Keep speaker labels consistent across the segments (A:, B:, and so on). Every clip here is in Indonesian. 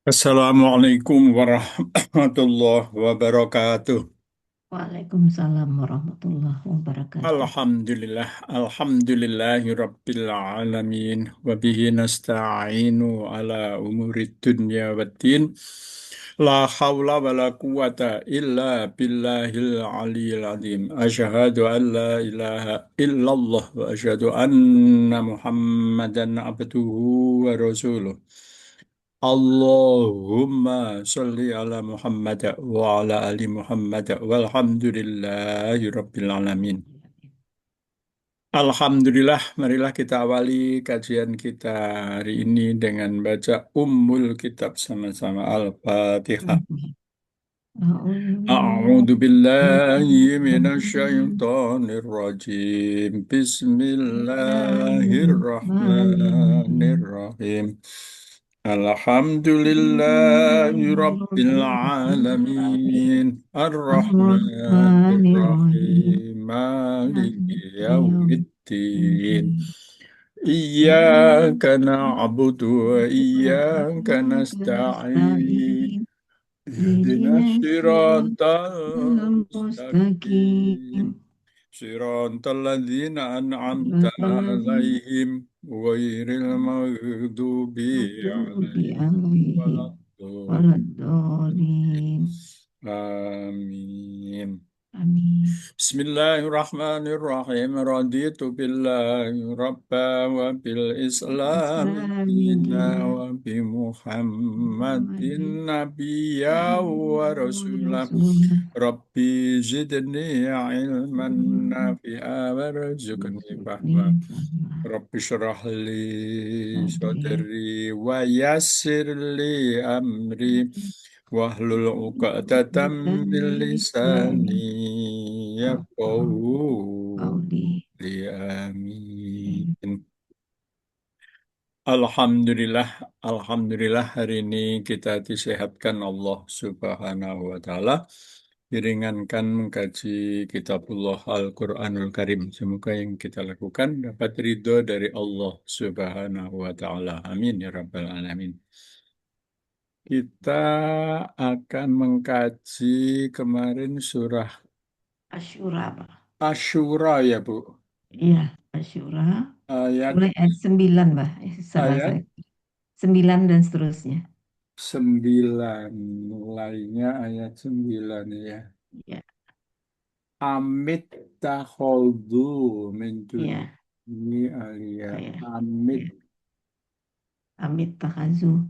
A: Assalamualaikum warahmatullahi wabarakatuh.
B: Waalaikumsalam warahmatullahi wabarakatuh.
A: Alhamdulillah, rabbil alamin, wa bihi nasta'inu ala umuri dunya waddin. La hawla wa la quwata illa billahil aliyil azim. Asyhadu an la ilaha illallah wa asyhadu anna Muhammadan abduhu wa rasuluh. Allahumma sholli ala Muhammad wa ala ali Muhammad walhamdulillahi rabbil alamin. Alhamdulillah, marilah kita awali kajian kita hari ini dengan baca Ummul Kitab sama-sama Al-Fatihah.
B: A'udzubillah.
A: أعوذ بالله من الشيطان الرجيم بسم الله الرحمن
B: Bismillahirrahmanirrahim.
A: الرحيم الحمد لله رب العالمين الرحمن
B: Ar-Rahmanirrahim.
A: الرحيم مالك
B: Maliki
A: يوم الدين
B: yaumiddin.
A: إياك نعبد وإياك
B: Iyyaka
A: نستعين
B: nasta'in.
A: اهدنا
B: Ihdinas
A: الصراط
B: siratal mustaqim.
A: المستقيم صراط الذين أنعمت
B: Siratal
A: عليهم غير المغضوب
B: maghdubi
A: عليهم
B: alaihim
A: ولا الضالين
B: waladdallin.
A: آمين.
B: Amin.
A: بسم الله الرحمن الرحيم رضيت بالله ربا وبالإسلام
B: Islami
A: دينا
B: dina
A: وبمحمد
B: Muhammadin
A: نبيا
B: Nabiyyun
A: ورسولا
B: Rasulullah
A: ربي زدني علما
B: Nabiyyun
A: نافعا وارزقني
B: Rizukni
A: فهما
B: Fahma
A: رب اشرح لي
B: Sadri
A: صدري ويسر لي أمري واحلل عقدة من
B: Datan
A: لساني
B: Lisani Yafqahu
A: يفقهوا
B: Qawli.
A: قولي
B: Amin.
A: آمين. Alhamdulillah, Alhamdulillah hari ini kita disehatkan Allah Subhanahu wa Ta'ala, diringankan mengkaji kitabullah Al-Quranul Karim. Semoga yang kita lakukan dapat ridho dari Allah Subhanahu wa Ta'ala. Amin ya Rabbal Alamin. Kita akan mengkaji kemarin surah
B: Asyura Pak.
A: Asyura ya Bu.
B: Iya, Asyura.
A: Ayat
B: Mulai ayat 9 Mbak. Salah
A: ayat
B: saya. 9 dan seterusnya.
A: 9, mulainya ayat 9 ya.
B: Iya,
A: Amit takholdu min
B: iya,
A: duni alia.
B: kayak
A: Amit
B: ya. Amit takhazu.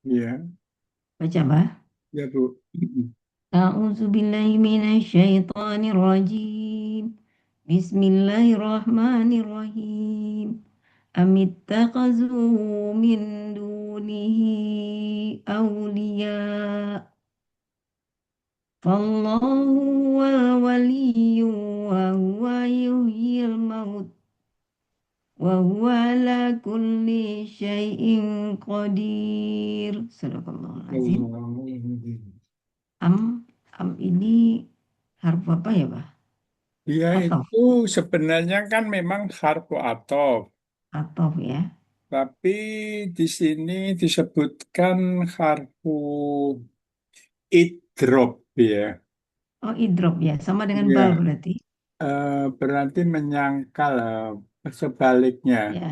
A: ya.
B: Baca Mbak.
A: Ya Bu.
B: A'udzu billahi minasy syaithanir rajim. Bismillahirrahmanirrahim. Amittakazu min dunihi awliya. Fallahu wal waliyyu wa huwa yuhyil maut wa huwa ala kulli syai'in qadir. Sadaqallahul azim. Am am ini harfu apa ya, Pak?
A: Ya
B: Atof,
A: itu sebenarnya kan memang harfu atof.
B: atof ya.
A: Tapi di sini disebutkan harfu idrop ya.
B: Oh, idrop ya, sama dengan bal
A: Ya,
B: berarti.
A: berarti menyangkal sebaliknya.
B: Ya,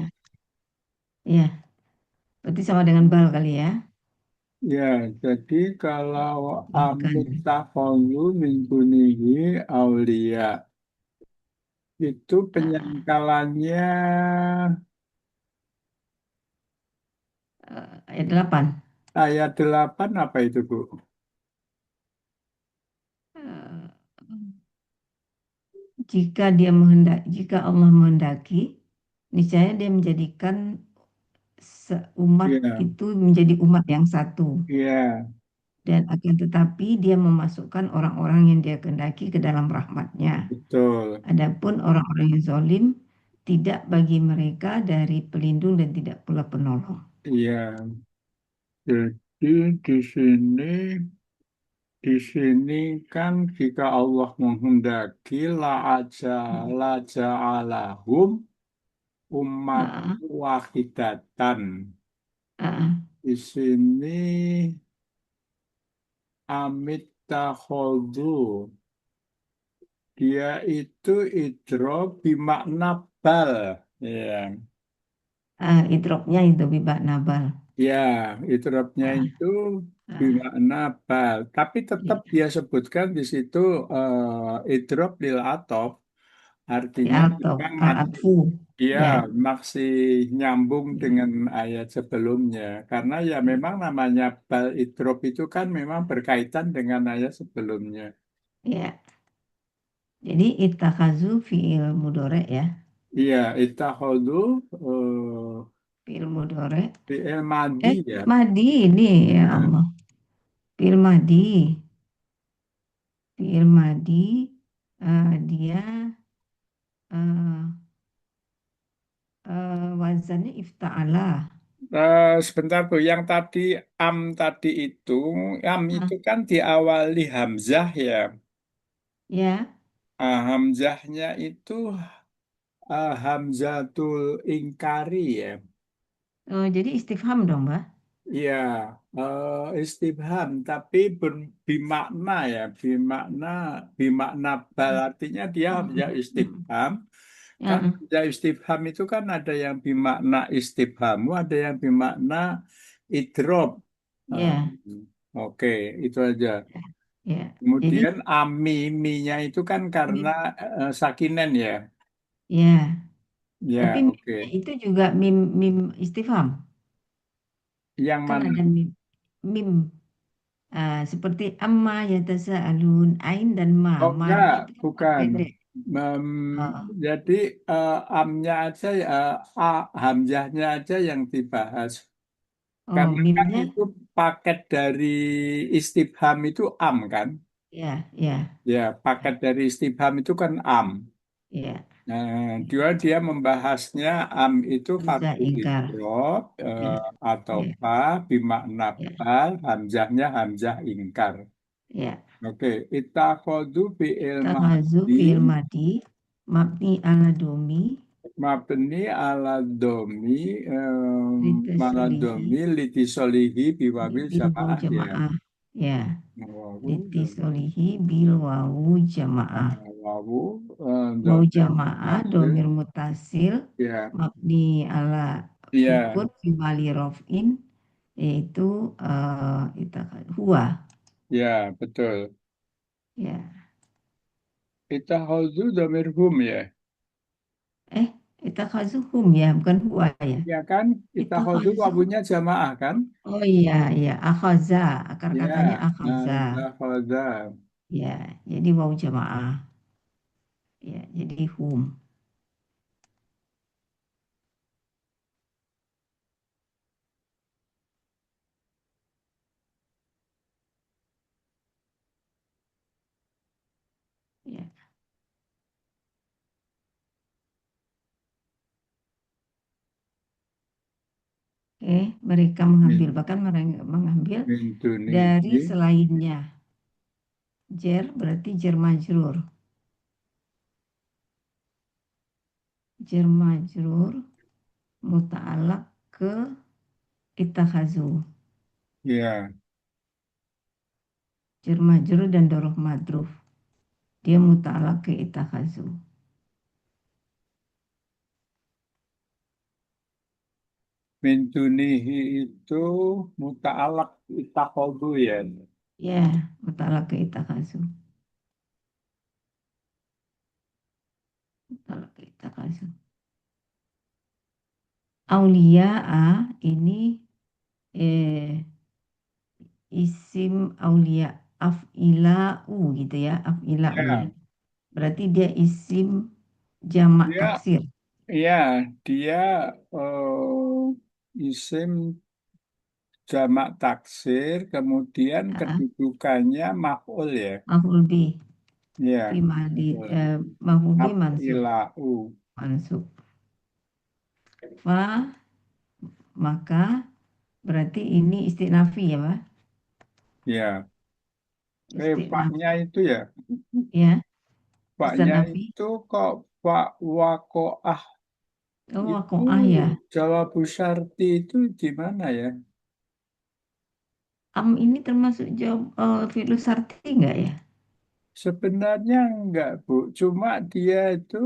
B: ya, berarti sama dengan bal kali ya.
A: Ya, jadi kalau
B: Bukan.
A: amit taholu min dunihi aulia itu
B: Ah,
A: penyangkalannya
B: ayat 8.
A: ayat 8 apa itu Bu?
B: Eh, jika Allah menghendaki, niscaya dia menjadikan umat
A: Iya,
B: itu menjadi umat yang satu.
A: iya,
B: Dan akan tetapi dia memasukkan orang-orang yang dia kehendaki ke dalam rahmatnya.
A: betul.
B: Adapun orang-orang yang zalim, tidak bagi mereka dari pelindung dan tidak pula penolong.
A: Iya, jadi di sini kan jika Allah menghendaki la ja'alahum umat
B: Ah,
A: wahidatan.
B: ah, ah.
A: Di sini amit takhodu. Dia itu idrob bimakna bal. Ya,
B: Idroknya itu bibak nabal.
A: ya, idrobnya
B: Ah,
A: itu
B: ah,
A: bimakna bal. Tapi tetap
B: ya.
A: dia sebutkan di situ idrob lil atof.
B: Ya,
A: Artinya
B: atau
A: memang masih,
B: atfu.
A: ya,
B: Ya,
A: masih nyambung
B: ya,
A: dengan ayat sebelumnya. Karena ya
B: ya,
A: memang namanya bal idrob itu kan memang berkaitan dengan ayat sebelumnya.
B: ya. Jadi itakazu fiil mudore ya.
A: Iya, ittakhadhu
B: Fiil mudore.
A: fi'il madi ya.
B: Madi ini ya
A: Nah,
B: Allah. Fiil madi. Fiil madi. Dia eh, wazannya ifta'ala.
A: sebentar Bu, yang tadi am tadi itu, am itu
B: Ah,
A: kan diawali hamzah ya.
B: ya.
A: Hamzahnya itu hamzatul ingkari ya.
B: Jadi istifham dong, Mbak.
A: Iya, istifham, tapi bermakna ya, bimakna bal artinya dia hamzah
B: Mm-mm, mm-mm.
A: istifham. Kan
B: Ya,
A: hamzah istifham itu kan ada yang bimakna istifhamu, ada yang bimakna idrob. Eh,
B: ya,
A: oke, itu aja.
B: ya. Jadi
A: Kemudian mi-nya itu kan karena
B: mim,
A: sakinen ya.
B: ya. Tapi
A: Ya,
B: mimnya
A: oke.
B: itu juga mim mim istifham.
A: Yang
B: Kan
A: mana?
B: ada mim. Seperti amma yatasaalun, ain dan ma.
A: Oh enggak,
B: Ma-nya itu kan huruf
A: bukan.
B: pendek. Oh,
A: Jadi amnya aja, hamzahnya aja yang dibahas.
B: oh,
A: Karena kan
B: mimnya,
A: itu paket dari istifham itu am kan?
B: ya, ya,
A: Ya, paket dari istifham itu kan am.
B: ya.
A: Nah, dia membahasnya am itu
B: Hamzah
A: fardu
B: ingkar.
A: idrob
B: Ya,
A: atau
B: ya,
A: fa bimakna
B: ya,
A: bal, hamzahnya hamzah ingkar.
B: ya.
A: Oke, itakhodu fi'il
B: Takhazu
A: madi
B: fi'il madi mabni ala domi
A: mabni ala domi
B: litasolihi
A: maladomi litisolihi biwabil
B: bil waw
A: jamaah ya.
B: jamaah. Ya,
A: Wawu
B: litasolihi bil wawu jamaah.
A: wawu
B: Waw
A: domir
B: jamaah
A: hasil
B: domir mutasil
A: ya,
B: mabni ala
A: iya,
B: sukun fi mali rofin yaitu huwa.
A: ya, betul.
B: Ya,
A: Itakhodu domir hum ya.
B: eh itakhazuhum ya, bukan huwa ya.
A: Ya kan, itakhodu
B: Itakhazu.
A: wawunya jamaah kan?
B: Oh iya, iya, akhaza, akar katanya
A: Ya,
B: akhaza.
A: itakhoda.
B: Ya, jadi wau jamaah. Ya, jadi hum. Ya, oke, mereka mengambil,
A: Min,
B: bahkan mereka mengambil
A: min
B: dari
A: dunihi.
B: selainnya. Jer berarti jer majrur. Jer majrur muta'alak ke itakhazu.
A: Ya,
B: Jer majrur dan dorof madruf. Dia muta'alak ke itakhazu.
A: min dunihi itu muta'alak itakhodu ya.
B: Ya, muta'alak ke itakhazu. Muta'alak ke itakhazu. Aulia ini eh, isim aulia af'ila'u gitu ya, af'ila'u ya.
A: Ya,
B: Berarti dia isim jamak
A: dia,
B: taksir.
A: ya, dia isim jamak taksir, kemudian
B: Ah,
A: kedudukannya maf'ul ya.
B: maf'ul bih fi
A: Ya,
B: mahdi
A: betul.
B: maf'ul bih mansub.
A: Af'ilahu.
B: Mansub. Fa maka berarti ini istinafi ya, Pak?
A: Ya,
B: Istinafi
A: paknya itu ya.
B: ya,
A: Paknya
B: istinafi.
A: itu kok pak wakoah
B: Oh,
A: itu
B: wakoah ya.
A: jawabu syarti itu di mana ya?
B: Ini termasuk jawab filosorti nggak ya?
A: Sebenarnya enggak, Bu. Cuma dia itu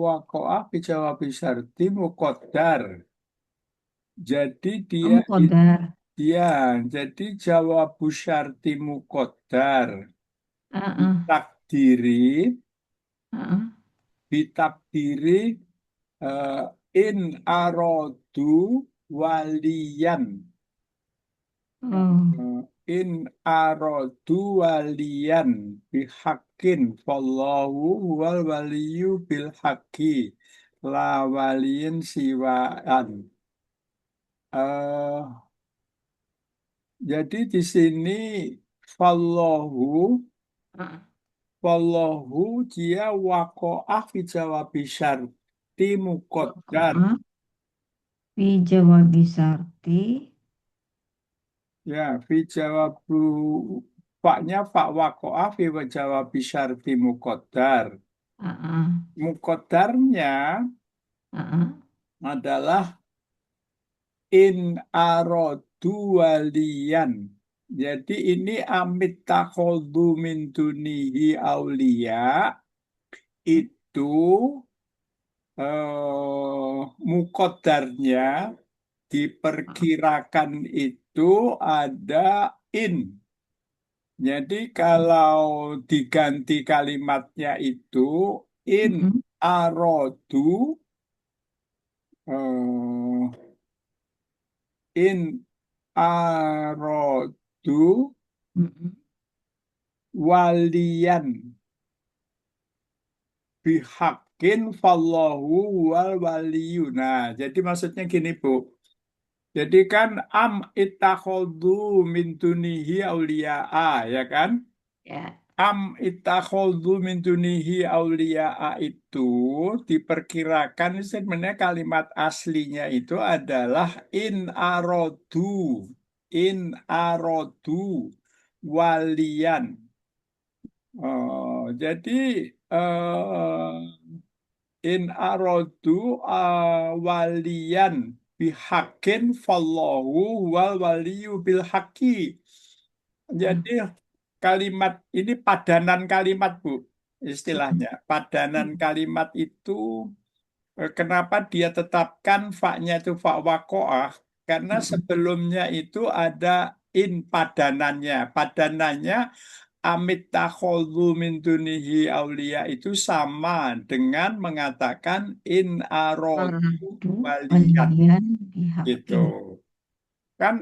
A: wakoah bijawab bisarti mukodar. Jadi dia
B: Mukodar.
A: dia jadi jawab syarti mukodar
B: Heeh,
A: ditakdiri
B: heeh.
A: ditakdiri eh, in arodu waliyan.
B: Oh,
A: In arodu waliyan bihakin fallahu wal waliyu bil haqi la waliyin siwaan. Eh, jadi di sini fallahu
B: heeh.
A: fallahu dia wakoah fi jawabi syarti muqaddar.
B: Wakoah fi jawabi sarti.
A: Ya, fi jawabu faknya fak wakoah fi jawabi syarti muqaddar.
B: Heeh,
A: Muqaddarnya
B: heeh.
A: adalah in arodu waliyan. Jadi ini amit takhodu min dunihi aulia itu mukodarnya diperkirakan itu ada in. Jadi kalau diganti kalimatnya itu in
B: Mm-mm,
A: arodu eh, in arodu
B: mm-mm.
A: waliyan bihakin fallahu wal waliyu. Nah, jadi maksudnya gini, Bu. Jadi kan am ittakhadhu min dunihi auliya'a, ya kan?
B: Ya.
A: Am ittakhadhu min dunihi auliya'a itu diperkirakan sebenarnya kalimat aslinya itu adalah in arodu waliyan. Oh, jadi in arodu waliyan bihakin fallahu wal waliyu bil haqi.
B: Ah,
A: Jadi kalimat ini padanan kalimat, Bu, istilahnya. Padanan
B: mm-mm.
A: kalimat itu kenapa dia tetapkan faknya itu fak wakoah? Karena
B: Mm-mm.
A: sebelumnya itu ada in padanannya. Padanannya amit takholu min dunihi aulia itu sama dengan mengatakan in arodu
B: Aradu
A: waliyan
B: walian
A: gitu.
B: bihakin.
A: Kan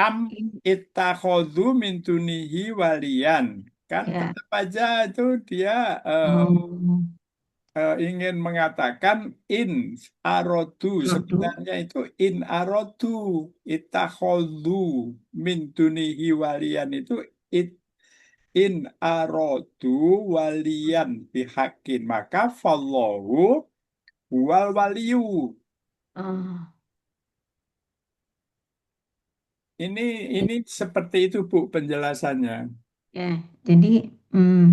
A: am
B: In-
A: ittakhadhu min dunihi waliyan. Kan
B: Ya.
A: tetap aja itu dia eh,
B: Oh,
A: ingin mengatakan in arodu.
B: rodu.
A: Sebenarnya itu in arodu ittakhadhu min dunihi waliyan itu in arodu waliyan bihakin. Maka fallahu wal waliyu.
B: Oh,
A: Ini
B: ya.
A: ini seperti itu, Bu, penjelasannya.
B: Ya. Jadi, mm,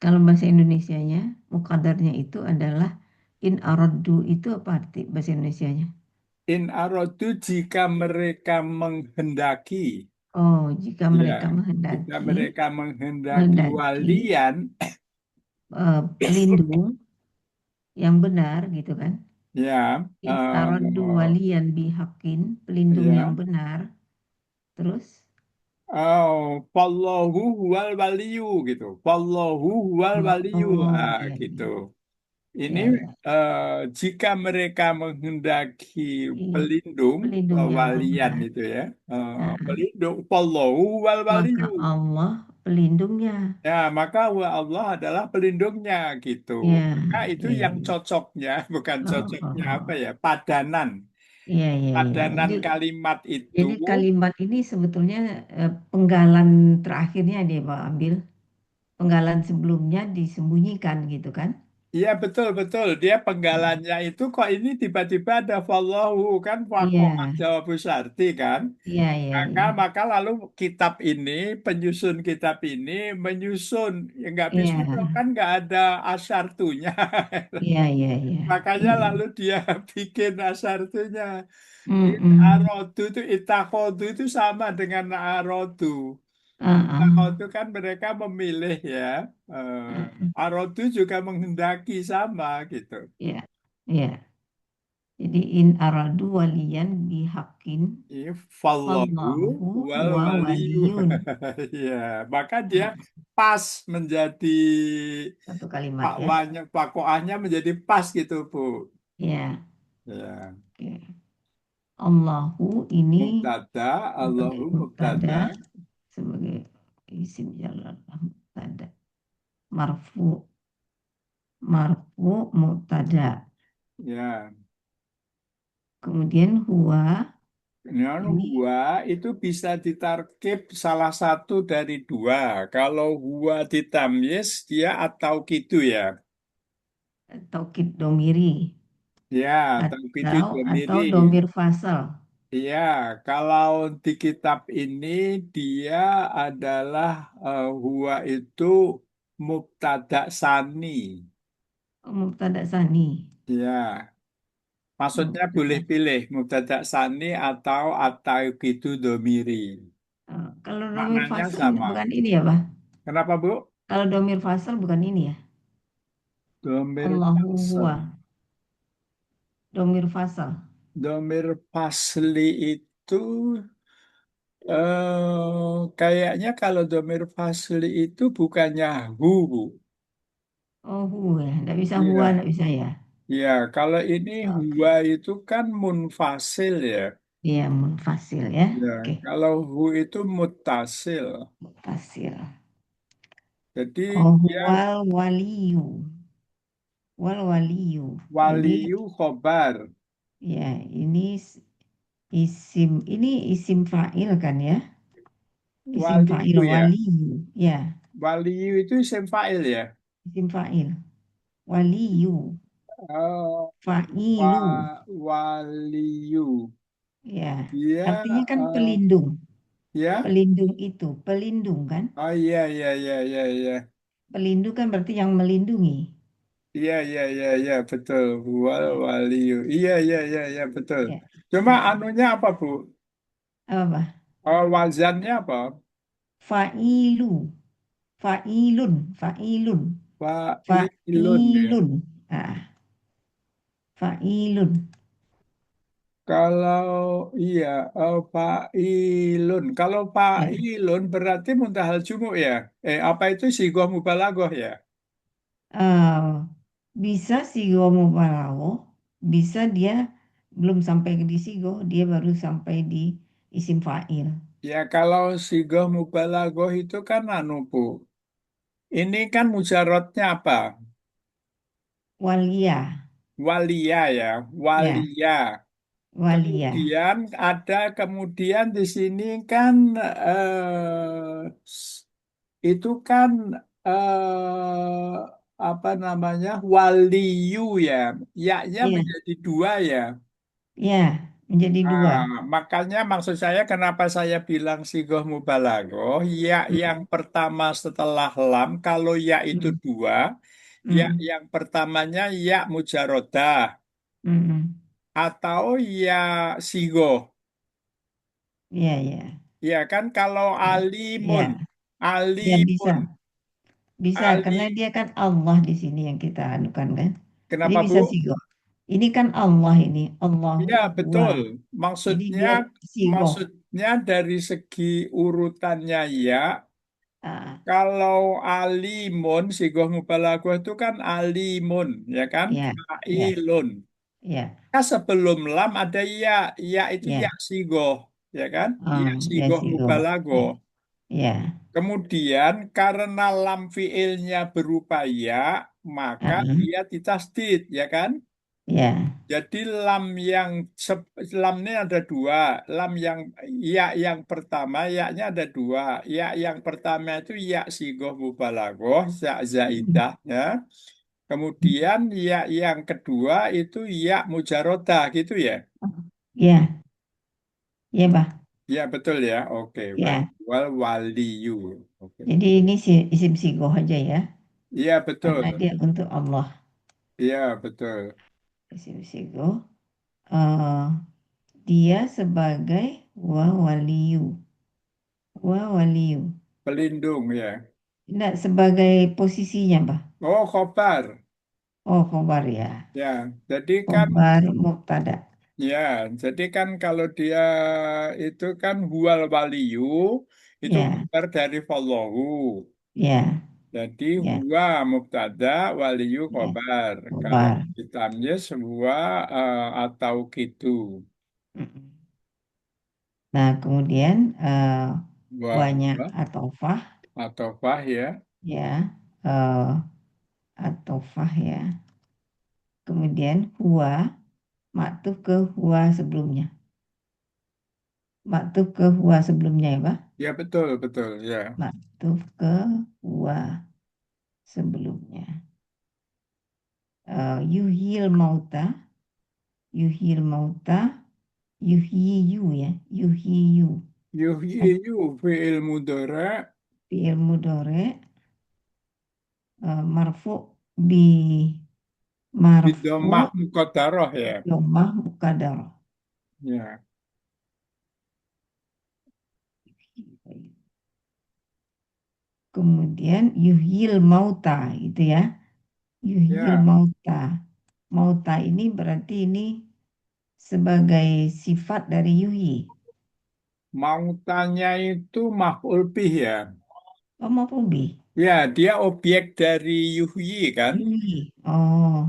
B: kalau bahasa Indonesianya, mukadarnya itu adalah in araddu itu apa arti bahasa Indonesianya?
A: In arodu jika mereka menghendaki,
B: Oh, jika
A: ya,
B: mereka
A: jika
B: menghendaki,
A: mereka menghendaki
B: menghendaki
A: walian,
B: pelindung yang benar gitu kan?
A: ya,
B: In araddu waliyan bihakin, pelindung yang
A: ya,
B: benar. Terus,
A: oh, fallahu wal waliyu gitu, fallahu wal waliyu,
B: oh,
A: ah,
B: ya,
A: gitu.
B: ya,
A: Ini
B: ya, ya.
A: eh, jika mereka menghendaki
B: Iya,
A: pelindung,
B: pelindung yang
A: walian
B: benar.
A: itu ya,
B: Nah,
A: pelindung, fallahu wal
B: maka
A: waliyu.
B: Allah pelindungnya.
A: Ya, maka Allah adalah pelindungnya gitu.
B: Ya,
A: Maka itu
B: ya,
A: yang
B: ya.
A: cocoknya, bukan
B: Oh, oh,
A: cocoknya apa
B: oh.
A: ya, padanan.
B: Iya, iya, iya.
A: Padanan kalimat itu,
B: Jadi kalimat ini sebetulnya penggalan terakhirnya dia Pak ambil. Penggalan sebelumnya disembunyikan gitu kan?
A: Iya betul betul dia penggalannya itu kok ini tiba-tiba ada wallahu kan wakoah
B: Iya,
A: jawab syarti kan.
B: iya, iya,
A: Maka
B: iya,
A: maka lalu kitab ini penyusun kitab ini menyusun ya nggak bisa dong
B: iya,
A: kan nggak ada asyartunya.
B: iya, iya, iya,
A: Makanya
B: iya.
A: lalu dia bikin asyartunya. In
B: Mm-mm.
A: arodu itu itakodu itu sama dengan arodu.
B: Ah,
A: Arodu kan mereka memilih ya.
B: ah.
A: Arodu juga menghendaki sama gitu.
B: Iya, iya. Jadi in aradu waliyan bihakin
A: Ini fallahu
B: fallahu
A: wal
B: huwa
A: waliyu.
B: waliyun.
A: Ya, maka dia pas menjadi
B: Satu kalimat ya.
A: pakwanya, pakoahnya menjadi pas gitu, Bu.
B: Ya,
A: Ya.
B: oke. Allahu ini
A: Mubtada,
B: sebagai
A: Allahu
B: mubtada,
A: mubtada.
B: sebagai isim jalalah mubtada. Marfu, marfu mubtada.
A: Ya.
B: Kemudian huwa
A: Non
B: ini
A: huwa itu bisa ditarkib salah satu dari dua. Kalau huwa ditamyiz dia atau gitu ya.
B: taukid domiri
A: Ya, atau gitu
B: atau
A: domiri.
B: domir fasal.
A: Iya, kalau di kitab ini dia adalah huwa itu mubtada sani.
B: Mubtada sani.
A: Ya, maksudnya boleh
B: Mubtada.
A: pilih mubtada sani atau gitu domiri.
B: Kalau domir
A: Maknanya
B: fasal
A: sama.
B: bukan ini ya, Pak?
A: Kenapa, Bu?
B: Kalau domir fasal bukan ini ya.
A: Domir
B: Allahu huwa.
A: fasl.
B: Domir fasal.
A: Domir fasli itu kayaknya kalau domir fasli itu bukannya hu, Bu.
B: Oh huwa ya. Nggak bisa huwa,
A: Iya.
B: nggak bisa ya.
A: Ya, kalau ini
B: Oke.
A: huwa itu kan munfasil ya.
B: Iya, munfasil ya.
A: Ya,
B: Oke.
A: kalau hu itu mutasil.
B: Munfasil.
A: Jadi
B: Oh
A: dia
B: huwal waliyu. Wal waliyu. Jadi
A: waliyu khobar.
B: ya ini isim ini isim fa'il kan ya. Isim fa'il
A: Waliyu ya.
B: waliyu. Ya,
A: Waliyu itu isim fa'il ya.
B: isim fa'il. Waliyu.
A: Oh,
B: Fa'ilu.
A: waliyu.
B: Ya,
A: Dia
B: artinya kan
A: eh,
B: pelindung.
A: ya.
B: Pelindung itu, pelindung kan?
A: Oh iya iya iya iya iya.
B: Pelindung kan berarti yang melindungi.
A: Iya iya iya iya betul.
B: Ya,
A: Waliyu. Iya iya iya iya betul.
B: ya.
A: Cuma
B: Mm-mm.
A: anunya apa, Bu?
B: Apa?
A: Oh, wazannya apa?
B: Fa'ilu, fa'ilun, fa'ilun,
A: Fa'ilun ya.
B: fa'ilun. Ah, fa'ilun.
A: Kalau iya, fa'ilun. Kalau
B: Ya.
A: fa'ilun berarti muntahal jumuk ya. Apa itu sigoh mubalaghah ya?
B: Eh, bisa sigo mubalaghah, bisa dia belum sampai di sigo, dia baru sampai di isim fa'il.
A: Ya kalau sigoh mubalaghah itu kan anu, Bu. Ini kan mujarotnya apa?
B: Walia,
A: Walia ya,
B: ya,
A: walia.
B: walia.
A: Kemudian ada kemudian di sini kan itu kan apa namanya waliyu ya, ya-nya
B: Ya,
A: menjadi dua ya.
B: ya, menjadi dua.
A: Makanya maksud saya kenapa saya bilang sigoh mubalaghah, ya yang
B: Mm,
A: pertama setelah lam, kalau ya itu
B: mm,
A: dua, ya
B: mm,
A: yang pertamanya ya mujarodah
B: mm.
A: atau ya sigoh.
B: Ya, ya,
A: Ya kan kalau
B: ya,
A: alimun,
B: ya, ya
A: alimun,
B: bisa, bisa karena
A: ali.
B: dia kan Allah di sini yang kita anukan kan. Jadi
A: Kenapa
B: bisa
A: Bu?
B: sigo. Ini kan Allah ini, Allahu
A: Ya
B: huwa.
A: betul.
B: Jadi
A: Maksudnya,
B: dia sigo.
A: maksudnya dari segi urutannya ya.
B: Ah,
A: Kalau alimun, sigoh mubalaghah itu kan alimun, ya kan?
B: ya, ya,
A: Fa'ilun.
B: ya,
A: Nah, sebelum lam ada ya, ya itu ya
B: ya.
A: sigoh, ya kan? Ya
B: Ya
A: sigoh
B: sigo.
A: mubalaghah.
B: Ya, ya.
A: Kemudian karena lam fiilnya berupa ya, maka
B: Ah,
A: dia ditasdid, ya kan?
B: ya.
A: Jadi lam yang lam ini ada dua, lam yang ya yang pertama ya-nya ada dua. Ya yang pertama itu ya sigoh mubalaghah, ya
B: Mm,
A: zaidah ya. Kemudian ya yang kedua itu ya mujarodah gitu ya.
B: Ya, ya, Bah.
A: Ya betul ya. Oke, baik.
B: Ya.
A: Waliyu. Oke.
B: Jadi ini isim sigoh aja ya.
A: Iya
B: Karena
A: betul.
B: dia untuk Allah.
A: Iya betul.
B: Isim sigoh. eh, dia sebagai waliyu. Waliyu.
A: Pelindung ya.
B: Tidak sebagai posisinya, Bah.
A: Oh, khobar.
B: Oh, khobar ya.
A: Ya, jadi kan
B: Khobar mubtada.
A: ya, jadi kan kalau dia itu kan huwal waliyu itu
B: Ya,
A: kabar dari Fallahu.
B: ya,
A: Jadi
B: ya,
A: huwa mubtada waliyu
B: ya.
A: khobar. Kalau
B: Khobar.
A: hitamnya sebuah atau gitu.
B: Mm-mm. Nah, kemudian wanya
A: Wah,
B: atau fah
A: atau fah ya.
B: ya, eh, atau fah ya. Kemudian huwa maktuf ke huwa sebelumnya. Maktuf ke huwa sebelumnya ya, Pak.
A: Ya betul, betul ya.
B: Maktuf ke huwa sebelumnya. Yuhil mauta, yuhil mauta, yuhiyu ya, yuhiyu.
A: Yuhyiyu fi'il mudhara
B: Fi'il mudhari marfu bi marfu
A: bidomah muqaddarah ya.
B: domah mukadarah.
A: Ya,
B: Kemudian yuhyil mauta gitu ya. Yuhyil
A: ya.
B: mauta. Mauta ini berarti ini sebagai sifat dari yuhyi.
A: Mautannya itu maf'ul bih ya.
B: Oh, maupun bi.
A: Ya, dia objek dari yuhyi kan.
B: Yuhyi. Oh.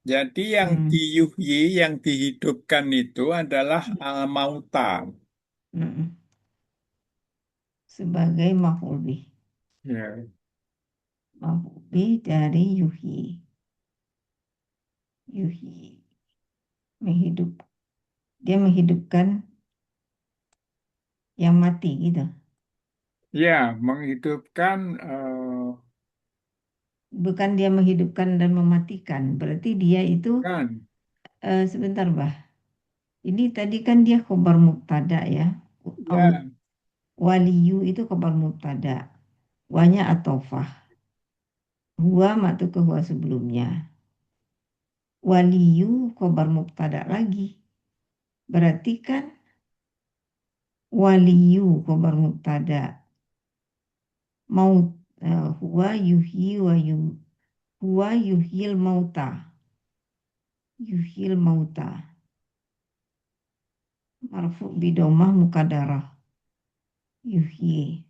A: Jadi yang
B: Hmm.
A: diyuhyi, yang dihidupkan itu adalah al-mauta.
B: Mm-mm. Sebagai maf'ul bih.
A: Ya,
B: Maf'ul bih dari yuhyi. Yuhyi. Menghidup. Dia menghidupkan yang mati gitu.
A: ya menghidupkan
B: Bukan dia menghidupkan dan mematikan. Berarti dia itu
A: kan.
B: sebentar, Bah. Ini tadi kan dia khobar mubtada ya.
A: Ya,
B: Waliyu itu khobar mubtada. Wanya atofah. Huwa matu ke huwa sebelumnya. Waliyu khobar mubtada lagi. Berarti kan waliyu khobar mubtada. Mau huwa yuhyi wa huwa yuhyil mauta. Yuhyil mauta. Marfu bidomah mukadarah. Yuhyi.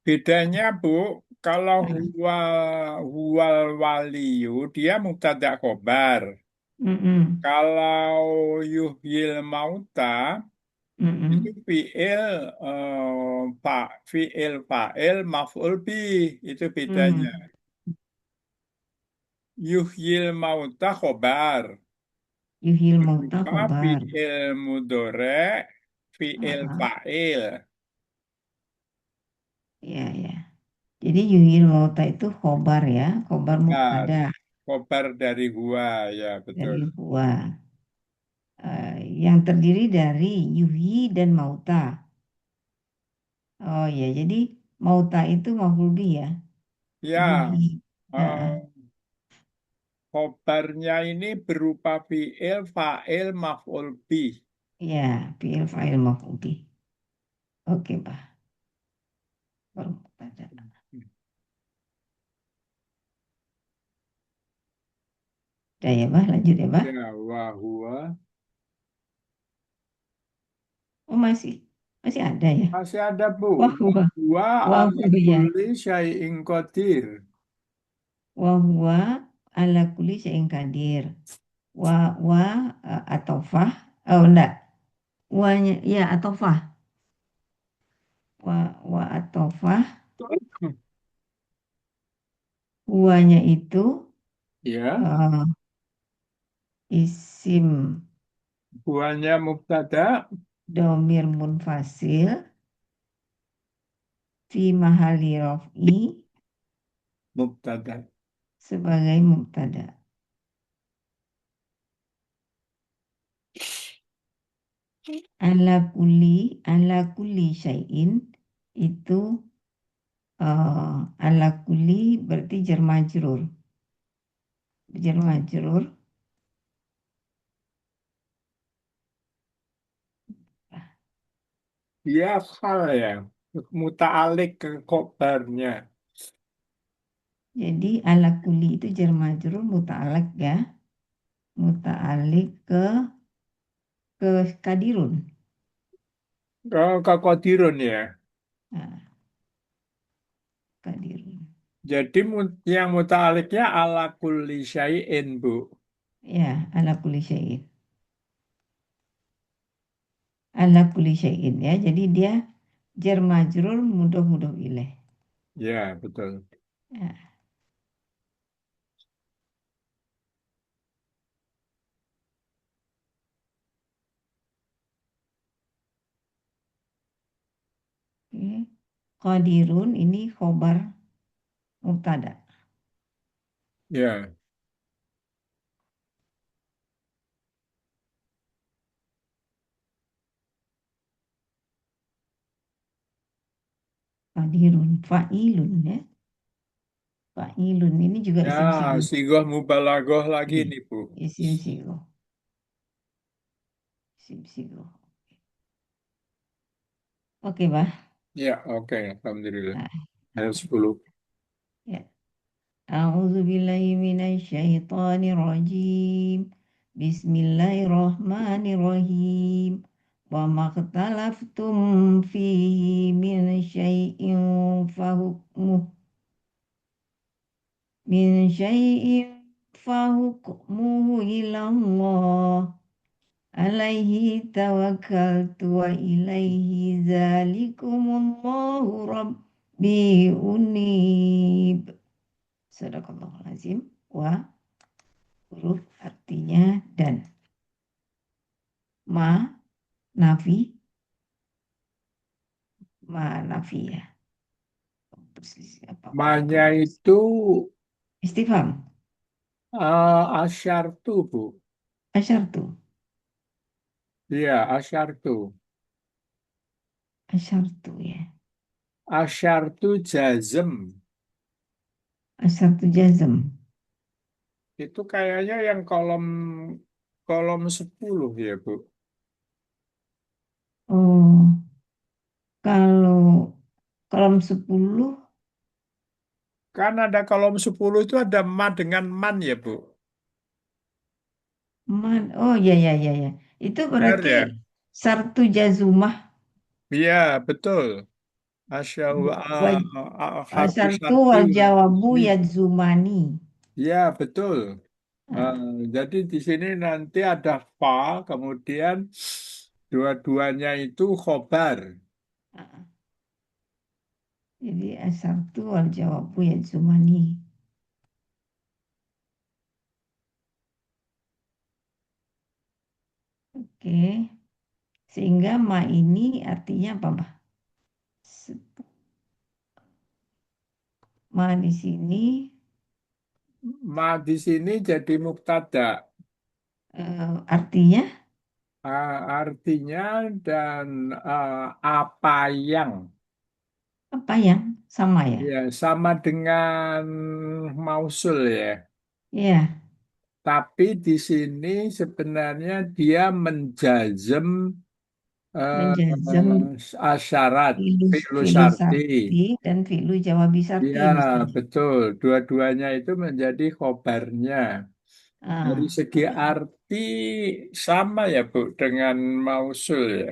A: bedanya Bu, kalau
B: Ah,
A: huwal waliyu, dia mubtada khobar.
B: mm-mm,
A: Kalau yuhyil mauta, itu
B: mm-mm,
A: fiil fa'il maf'ul bih itu bedanya.
B: mm.
A: Yuhyil mauta khobar
B: Yuhil mauta
A: berupa
B: khobar.
A: fiil mudhari,
B: Ah,
A: fiil
B: ah.
A: fa'il.
B: Ya, ya. Jadi yuhil mauta itu khobar ya. Khobar
A: Khobar,
B: mubtada
A: khobar dari huwa ya betul.
B: dari huwa. Yang terdiri dari yuhyi dan mauta. Oh ya, jadi mauta itu maf'ul bih ya.
A: Ya,
B: Yuhyi. Ah, ah.
A: eh, khobarnya ini berupa fiil fa'il maf'ul bih.
B: Ya, fi'il fa'il maf'ul bih. Oke, Pak. Khobar mubtada. Udah ya, Pak. Lanjut ya, Pak.
A: Ya, wahwa.
B: Oh, masih. Masih ada ya.
A: Masih ada Bu.
B: Wah, wah.
A: Wahwa
B: Wah,
A: ala
B: ya.
A: kulli syai'in qadir.
B: Wa huwa ala kulli syai'in qadir. Wa atau fah. Oh enggak. Wanya ya atau fah. Wa atau fah. Huwanya itu
A: Ya,
B: eh, isim
A: buahnya mubtada
B: domir munfasil fi mahali raf'i
A: mubtada.
B: sebagai mubtada. Ala kulli syai'in itu ala kulli berarti jar majrur. Jar majrur
A: Dia hal ya, muta'alik ke khobarnya.
B: jadi ala kulli itu jar majrur muta'alliq ya. Muta'alliq ke kadirun.
A: Oh, ke Qadirun ya.
B: Nah, kadirun.
A: Jadi yang muta'aliknya ala kulli syai'in, Bu.
B: Ya, ala kulli syai'in. Ala kulli syai'in ya. Jadi dia jar majrur mudhof ilaih.
A: Ya, betul.
B: Ya, oke. Qadirun ini khobar mubtada.
A: Ya,
B: Qadirun fa'ilun ya. Fa'ilun ini juga
A: ya,
B: isim sigo.
A: sigoh mubalaghah lagi nih, Bu.
B: Isim sigo. Isim sigo. Oke, Bah.
A: Ya, oke, Alhamdulillah.
B: Nah,
A: Ayat 10.
B: ya. A'udzu billahi minasyaitonir rajim. Bismillahirrahmanirrahim. Wa maktalaftum fihi min syai'in fahukmuh min syai'in fahukmuhu ilallah. Alaihi tawakkaltu wa ilaihi zalikumullahu rabbi unib. Sadaqallahul azim. Wa huruf artinya dan. Ma nafi. Ma nafi ya. Perselisih apa
A: Manya
B: tuh?
A: itu
B: Istifham.
A: asyartu, Bu.
B: Asyartu.
A: Iya, asyartu.
B: Asyartu ya.
A: Asyartu jazm.
B: Asyartu jazm.
A: Itu kayaknya yang kolom kolom 10 ya, Bu.
B: Oh, kalau kolom 10
A: Kan ada kolom 10 itu ada ma dengan man ya, Bu.
B: oh ya ya ya ya. Itu
A: Benar
B: berarti
A: ya?
B: sartu jazumah
A: Iya, betul. Asyahu
B: waj,
A: harfu
B: sartu
A: syarti
B: wal
A: wal
B: jawabu
A: jazmi.
B: yadzumani.
A: Iya, betul. Eh,
B: Nah,
A: jadi di sini nanti ada fa, kemudian dua-duanya itu khobar.
B: nah. Jadi sartu wal jawabu yadzumani. Oke. Sehingga ma ini artinya apa, Mbak? Ma di sini
A: Ma di sini jadi mubtada.
B: artinya
A: Artinya dan apa yang.
B: apa yang sama ya?
A: Ya, sama dengan mausul ya.
B: Ya,
A: Tapi di sini sebenarnya dia menjazm
B: menjazam
A: asyarat,
B: fi'lu
A: fi'lu
B: fi'lu
A: syarti.
B: sarti dan fi'lu jawabi sarti
A: Ya,
B: di sini.
A: betul. Dua-duanya itu menjadi khobarnya. Dari
B: Ah,
A: segi arti sama ya, Bu, dengan mausul ya.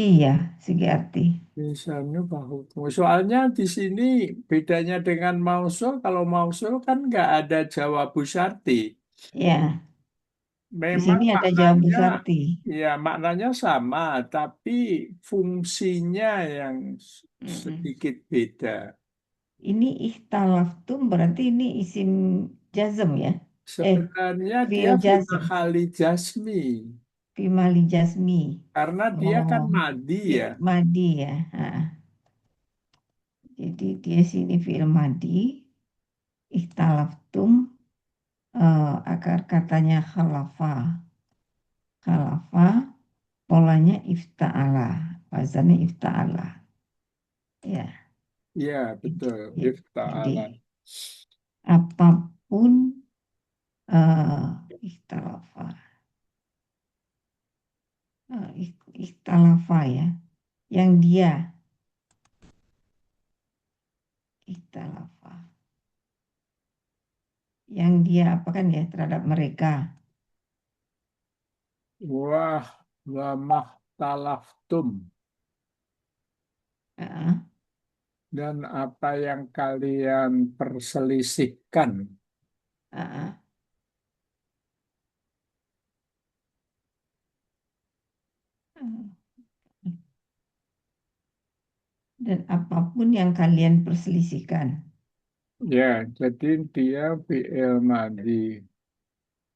B: iya, segi arti.
A: Misalnya bahu. Soalnya di sini bedanya dengan mausul, kalau mausul kan nggak ada jawabu syarti.
B: Ya, di
A: Memang
B: sini ada jawabu
A: maknanya,
B: sarti.
A: ya maknanya sama, tapi fungsinya yang
B: Mm-mm.
A: sedikit beda.
B: Ini ikhtalaftum berarti ini isim jazm ya? Eh,
A: Sebenarnya dia
B: fi'il jazm,
A: fi'il jasmi,
B: fi'mali jazmi.
A: karena dia kan
B: Oh,
A: madi ya.
B: fi'il madi ya. Ah, jadi dia sini fi'il madi. Ikhtalaftum, akar katanya khalafa. Khalafa, polanya ifta'ala. Wazannya ifta'ala. Ya,
A: Iya, betul.
B: ya. Jadi,
A: Ifta'ala.
B: apapun ikhtalafa. Ikhtalafa ya. Yang dia, ikhtalafa. Yang dia apakan ya terhadap mereka.
A: Wah, wa mahtalaftum.
B: Ah,
A: Dan apa yang kalian perselisihkan.
B: ah, ah. Dan apapun yang kalian perselisihkan.
A: Ya, jadi dia fi'il madi.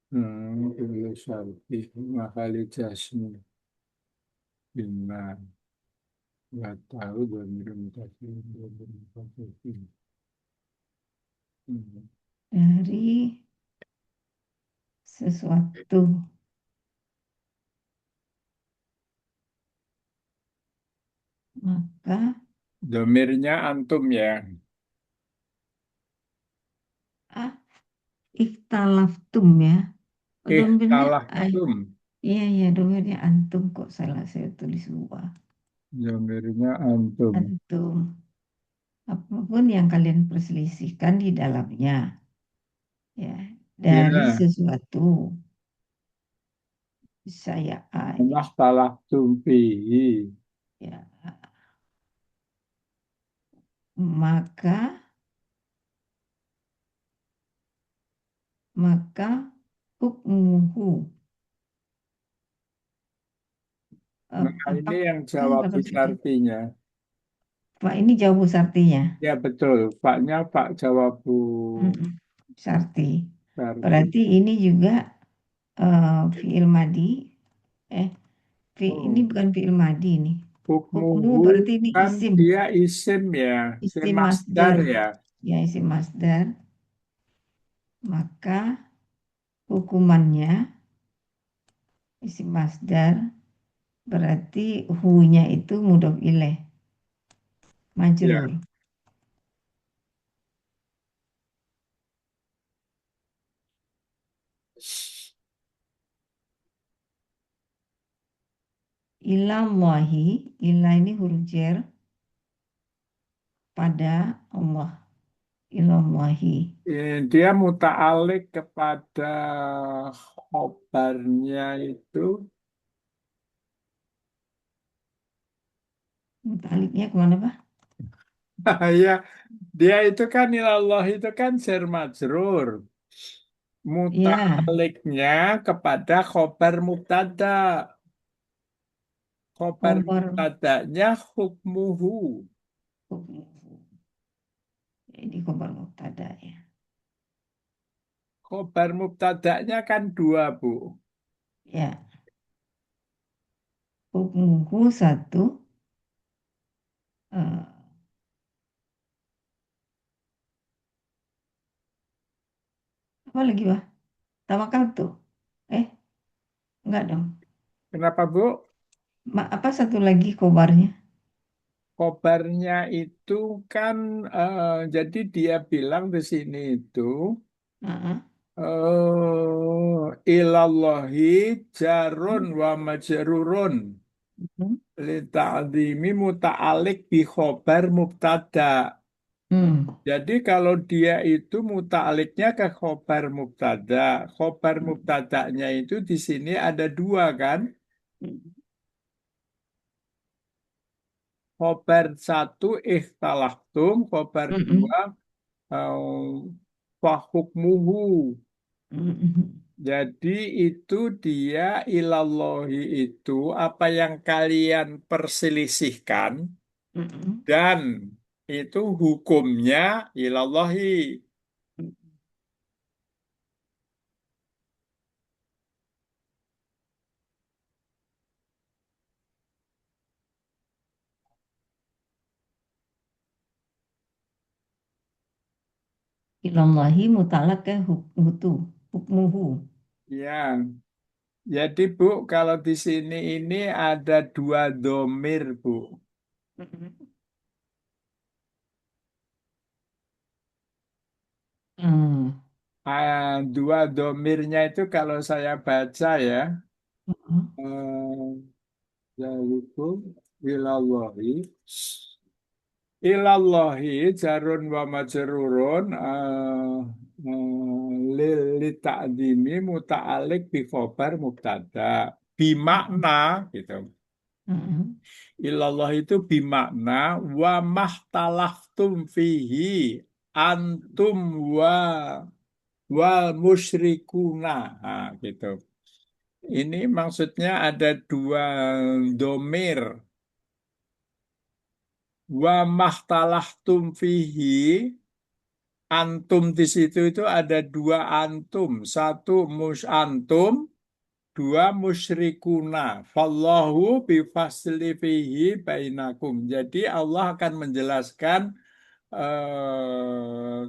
A: Fi'il syarti. Mahali jasmu. Bina. Nggak tahu. Dhamir mutasil. Dhamir mutasil. Hmm.
B: Dari sesuatu. Maka
A: Dhamirnya antum ya.
B: ah, ikhtalaftum ya. Domirnya
A: Ikhtalaftum.
B: iya iya domirnya antum kok salah saya tulis lupa.
A: Dhamirnya antum.
B: Antum. Apapun yang kalian perselisihkan di dalamnya. Ya. Dari
A: Ya.
B: sesuatu. Saya A ini.
A: Mahtalaftum fihi.
B: Ya. Maka maka hukmuhu.
A: Nah, ini yang jawab
B: Apa tadi?
A: artinya.
B: Pak ini jawab artinya.
A: Ya betul, Paknya Pak Jawabu
B: Mm-mm. Sarti.
A: Sarti.
B: Berarti ini juga fiil madi. Eh, ini
A: Oh,
B: bukan fiil madi nih. Hukmu
A: hukmuhu
B: berarti ini
A: kan
B: isim.
A: dia isim ya, isim
B: Isim
A: masdar
B: masdar.
A: ya.
B: Ya, isim masdar. Maka hukumannya isim masdar berarti hu-nya itu mudhof ilaih.
A: Ya.
B: Majrur. Ilallahi. Ilah ini huruf jar pada Allah. Ilallahi.
A: Dia muta'alik kepada khobarnya itu.
B: Mutaliknya kemana, Pak?
A: Ya, dia itu kan ilallah itu kan jar majrur.
B: Ya,
A: Muta'aliknya kepada khobar mubtada. Khobar
B: khobar.
A: mubtadanya hukmuhu.
B: Ini khobar mubtada ya.
A: Khobar mubtadanya kan dua, Bu.
B: Ya, hukmuhu satu. eh, apa lagi, Pak? Tawakal tuh. Eh, enggak dong.
A: Kenapa, Bu?
B: Apa satu lagi khobarnya?
A: Khobarnya itu kan jadi dia bilang di sini itu
B: Heeh.
A: ilallahi jarun wa majrurun
B: Hmm.
A: li ta'zimi muta'alik bi khobar mubtada.
B: Hmm.
A: Jadi kalau dia itu muta'aliknya ke khobar mubtada, khobar mubtadanya itu di sini ada dua kan? Khobar satu ikhtalaftum, khobar
B: Hmm.
A: dua fahukmuhu.
B: Hmm.
A: Jadi itu dia ilallahi itu apa yang kalian perselisihkan
B: Hmm.
A: dan itu hukumnya ilallahi.
B: Ilallahi mutalak ke mutu. Hukmuhu.
A: Ya, jadi Bu, kalau di sini ini ada dua domir, Bu.
B: Mm-mm. Hmm.
A: Dua domirnya itu kalau saya baca ya,
B: Mm-mm.
A: Zalikum ilallahi. Ilallahi jarun wa majrurun li ta'dimi muta'alik bi khobar mubtada. Bimakna gitu.
B: Mm-mm.
A: Ilallah itu bimakna wa mahtalaftum fihi antum wa wal musyrikuna. Nah, gitu. Ini maksudnya ada dua domir. Wa mahtalaftum fihi antum di situ itu ada dua antum. Satu mus antum, dua musyrikuna. Fallahu bifasli fihi bainakum. Jadi Allah akan menjelaskan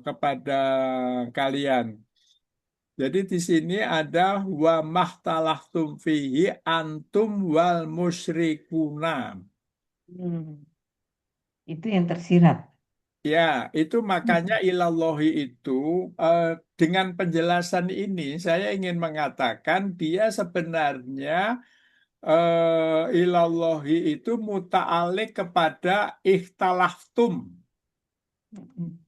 A: kepada kalian. Jadi di sini ada wa mahtalaftum fihi antum wal musyrikuna.
B: Hmm. Itu yang tersirat.
A: Ya, itu makanya ilallahi itu eh, dengan penjelasan ini saya ingin mengatakan dia sebenarnya ilallahi itu muta'alik kepada ikhtalaftum.
B: Mm-mm.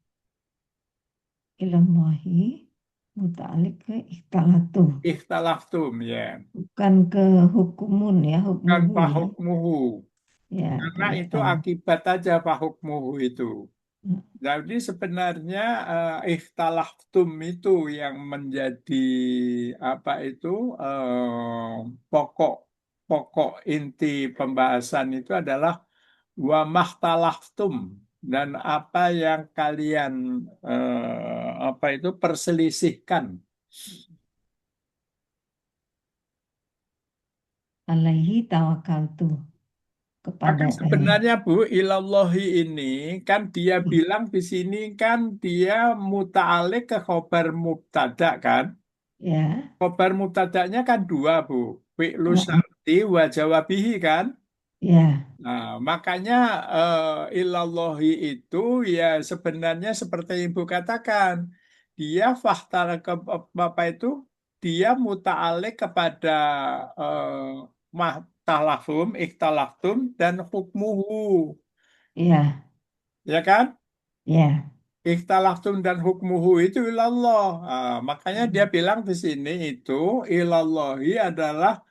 B: Ilallahi muta'alik ke ikhtalatum.
A: Ikhtalaftum ya.
B: Bukan ke hukumun ya,
A: Kan
B: hukmuhu ya.
A: fahukmuhu.
B: Ya, ke
A: Karena itu
B: ikhtalaf.
A: akibat aja fahukmuhu itu.
B: Mm.
A: Jadi sebenarnya ikhtalaftum itu yang menjadi apa itu pokok pokok inti pembahasan itu adalah wa mahtalaftum dan apa yang kalian apa itu perselisihkan.
B: Alaihi tawakaltu.
A: Maka
B: Kepada
A: sebenarnya Bu, ilallahi ini kan dia bilang di sini kan dia muta'alik ke khobar mubtada kan.
B: ya.
A: Khobar mubtadanya kan dua Bu. Fi'lu
B: Mm-mm.
A: syarti wa jawabihi kan.
B: Ya.
A: Nah, makanya ilallahi itu ya sebenarnya seperti yang Ibu katakan. Dia fahtara ke apa itu? Dia muta'alik kepada mahtalafum, ikhtalaftum, dan hukmuhu.
B: Ya.
A: Ya kan?
B: Ya.
A: Ikhtalaftum dan hukmuhu itu ilallah. Makanya dia
B: Mm.
A: bilang di sini itu ilallahi adalah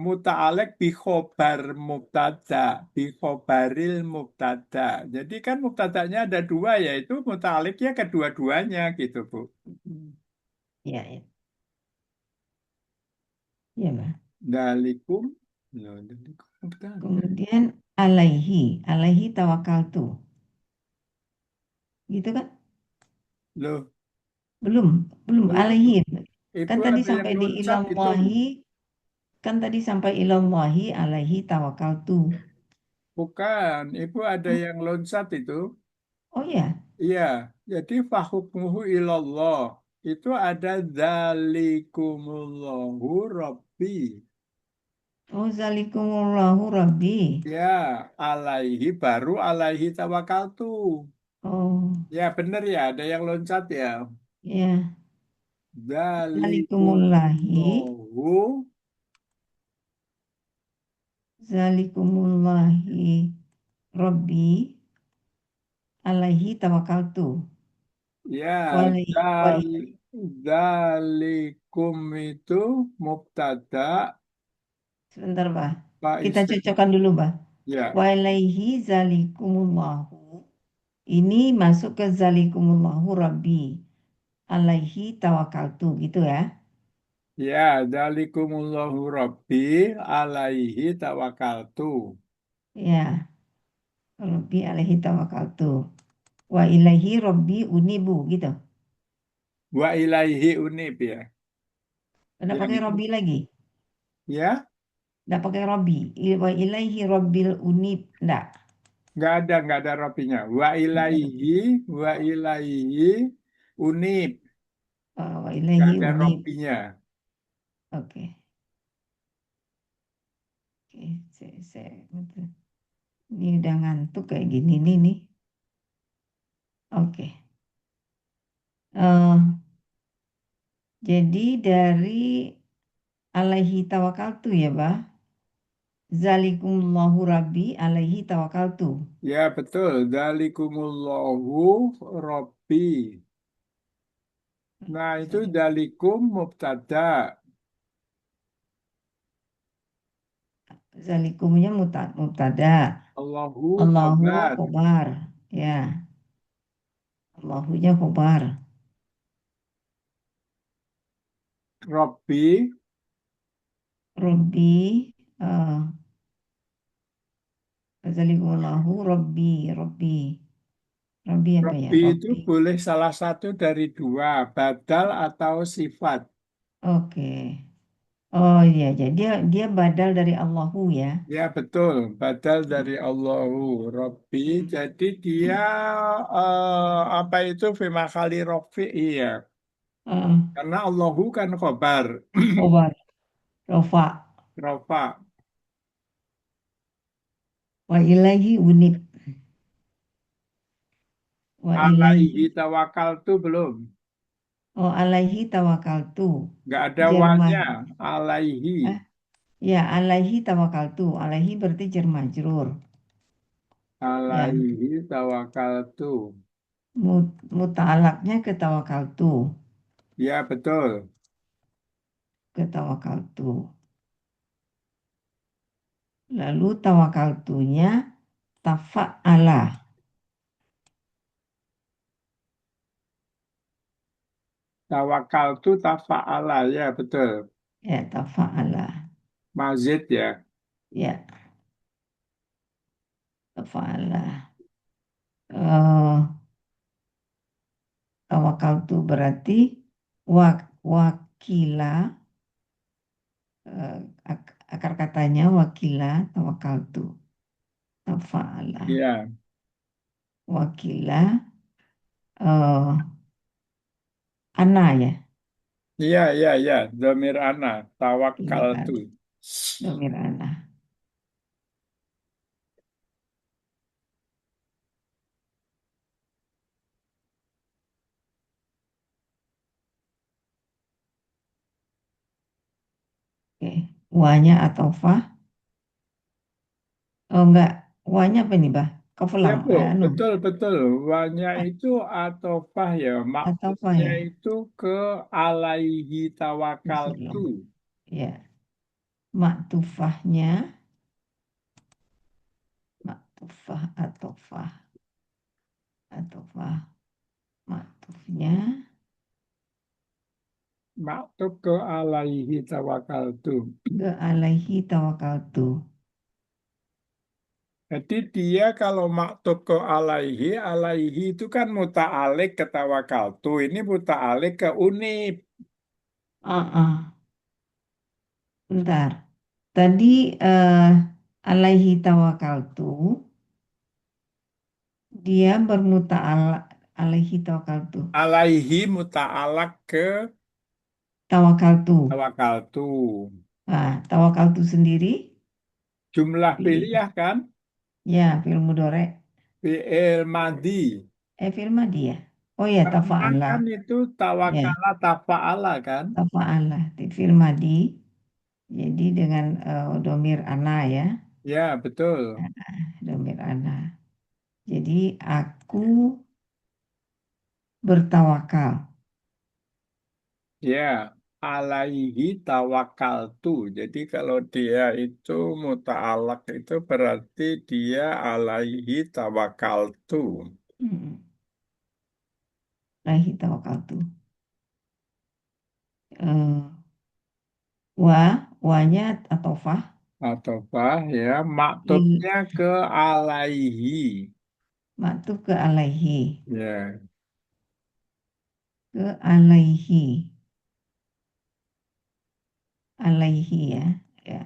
A: muta'alek bi khobar mubtada, bi khobaril mubtada. Jadi kan mubtadanya ada dua yaitu muta'aleknya kedua-duanya gitu Bu.
B: Mm. Ya, ya. Ya, Mbak.
A: Dalikum, ya, dalikum mubtada.
B: Kemudian alaihi tawakaltu. Gitu kan?
A: Loh,
B: Belum, belum
A: belum.
B: alaihi. Kan
A: Ibu
B: tadi
A: ada yang
B: sampai di
A: loncat itu.
B: ilallahi, kan tadi sampai ilallahi alaihi tawakaltu.
A: Bukan, Ibu ada
B: Hah?
A: yang loncat itu.
B: Oh ya,
A: Iya, jadi fahukmuhu ilallah. Itu ada dzalikumullahu rabbi.
B: oh zalikumullahu rabbi.
A: Ya, alaihi baru alaihi tawakaltu.
B: Oh,
A: Ya, benar ya, ada yang loncat ya.
B: ya. Zalikumullahi,
A: Dzalikumullahu,
B: zalikumulahi rabbi alaihi tawakaltu.
A: ya,
B: Walai, wa,
A: dzal, dzalikum itu mubtada,
B: sebentar, Bah.
A: Pak
B: Kita
A: Isim.
B: cocokkan dulu, Bah.
A: Ya,
B: Walaihi zalikumullahu. Ini masuk ke zalikumullahu rabbi. Alaihi tawakaltu, gitu ya.
A: ya, dzalikumullahu rabbi, alaihi tawakaltu.
B: Ya, rabbi alaihi tawakaltu. Wa ilaihi rabbi unibu, gitu.
A: Wa ilaihi unib ya.
B: Udah
A: Yang
B: pakai
A: itu
B: rabbi lagi?
A: ya,
B: Udah pakai rabbi. Wa ilaihi rabbil unib. Enggak.
A: nggak ada robinya. Wa ilaihi, wa ilaihi. Unib,
B: Wa
A: nggak
B: ilaihi
A: ada
B: unib.
A: Robbinya.
B: Oke. Oke. Betul. Ini udah ngantuk kayak gini nih. Oke. Eh, jadi dari alaihi tawakaltu ya, Bah. Zalikumullahu rabbi alaihi tawakaltu.
A: Ya betul, Dzalikumullahu Robbi. Nah itu Dzalikum mubtada,
B: Zalikumnya mubtada.
A: Allahu
B: Allahu
A: khobar,
B: khobar. Ya, Allahunya khobar.
A: Robbi.
B: Rabbi. eh Zalikumullahu rabbi. Rabbi. Rabbi apa ya?
A: Robbi itu
B: Rabbi.
A: boleh salah satu dari dua, badal atau sifat.
B: Oke. Oh iya, jadi dia badal dari Allahu ya.
A: Ya betul, badal dari Allahu Robbi.
B: Hmm.
A: Jadi dia apa itu fima kali Rofi, iya.
B: Eh,
A: Karena Allahu kan khobar,
B: khobar. Rofa.
A: Rofa.
B: Wa ilaihi unib. Wa
A: Alaihi
B: ilaihi.
A: tawakal tuh belum.
B: Oh, alaihi tawakaltu.
A: Nggak ada
B: Jerman.
A: wanya. Alaihi.
B: Eh, ya, alaihi tawakaltu. Alaihi berarti jar majrur. Ya,
A: Alaihi tawakal tuh.
B: muta'alaknya ke tawakaltu.
A: Ya betul.
B: Ke tawakaltu. Lalu tawakaltunya tafa'ala.
A: Tawakal tuh tafa'ala. Ya betul.
B: Ya, tafa'ala.
A: Mazid ya.
B: Ya, tafa'ala. Eh tawakaltu berarti wakila, eh, akar katanya wakila tawakaltu. Tafa'ala.
A: Ya.
B: Wakila, eh ana ya.
A: Iya, iya, iya. Domir ana. Tawakal
B: Domir
A: tuh.
B: ana. Domir ana. Oke. Wanya atau fa. Oh enggak. Wanya apa nih, Bah?
A: Ya
B: Kefulang.
A: Bu,
B: Anu.
A: betul, betul. Wanya itu atofah ya.
B: Atau fa
A: Maksudnya
B: ya?
A: itu ke alaihi tawakal
B: Kefulang.
A: tuh.
B: Ya. Maktufahnya. Maktufah atau fa. Atau fa. Maktufnya.
A: Maktub ke alaihi tawakal tuh.
B: Ke alaihi tawakaltu.
A: Jadi dia kalau maktub ke alaihi, alaihi itu kan muta'alik ke tawakaltu. Ini muta'alik ke unib.
B: Ah, ah. Bentar. Tadi alaihi tawakaltu. Dia bermuta'ala alaihi tawakaltu.
A: Alaihi muta'alak ke
B: Tawakaltu.
A: tawakaltu.
B: Nah, tawakaltu sendiri
A: Jumlah
B: fi'il.
A: pilih kan?
B: Ya, fi'il mudhari.
A: Fi'il madi.
B: Fi'il madi ya. Oh ya,
A: Karena
B: tafa'ala.
A: kan itu
B: Ya,
A: tawakala tafa'ala kan?
B: tafa'ala. Fi'il madi. Jadi dengan domir ana ya.
A: Ya, betul.
B: Domir ana. Jadi aku bertawakal.
A: Ya, alaihi tawakaltu. Jadi kalau dia itu muta'alak itu berarti dia alaihi tawakaltu.
B: Hmm. Alaihi tawakaltu. Eh, wanya atau fa.
A: Atau apa ya,
B: Il,
A: maktubnya ke alaihi.
B: maktub ke alaihi.
A: Ya,
B: Ke alaihi. Alaihi ya. Ya,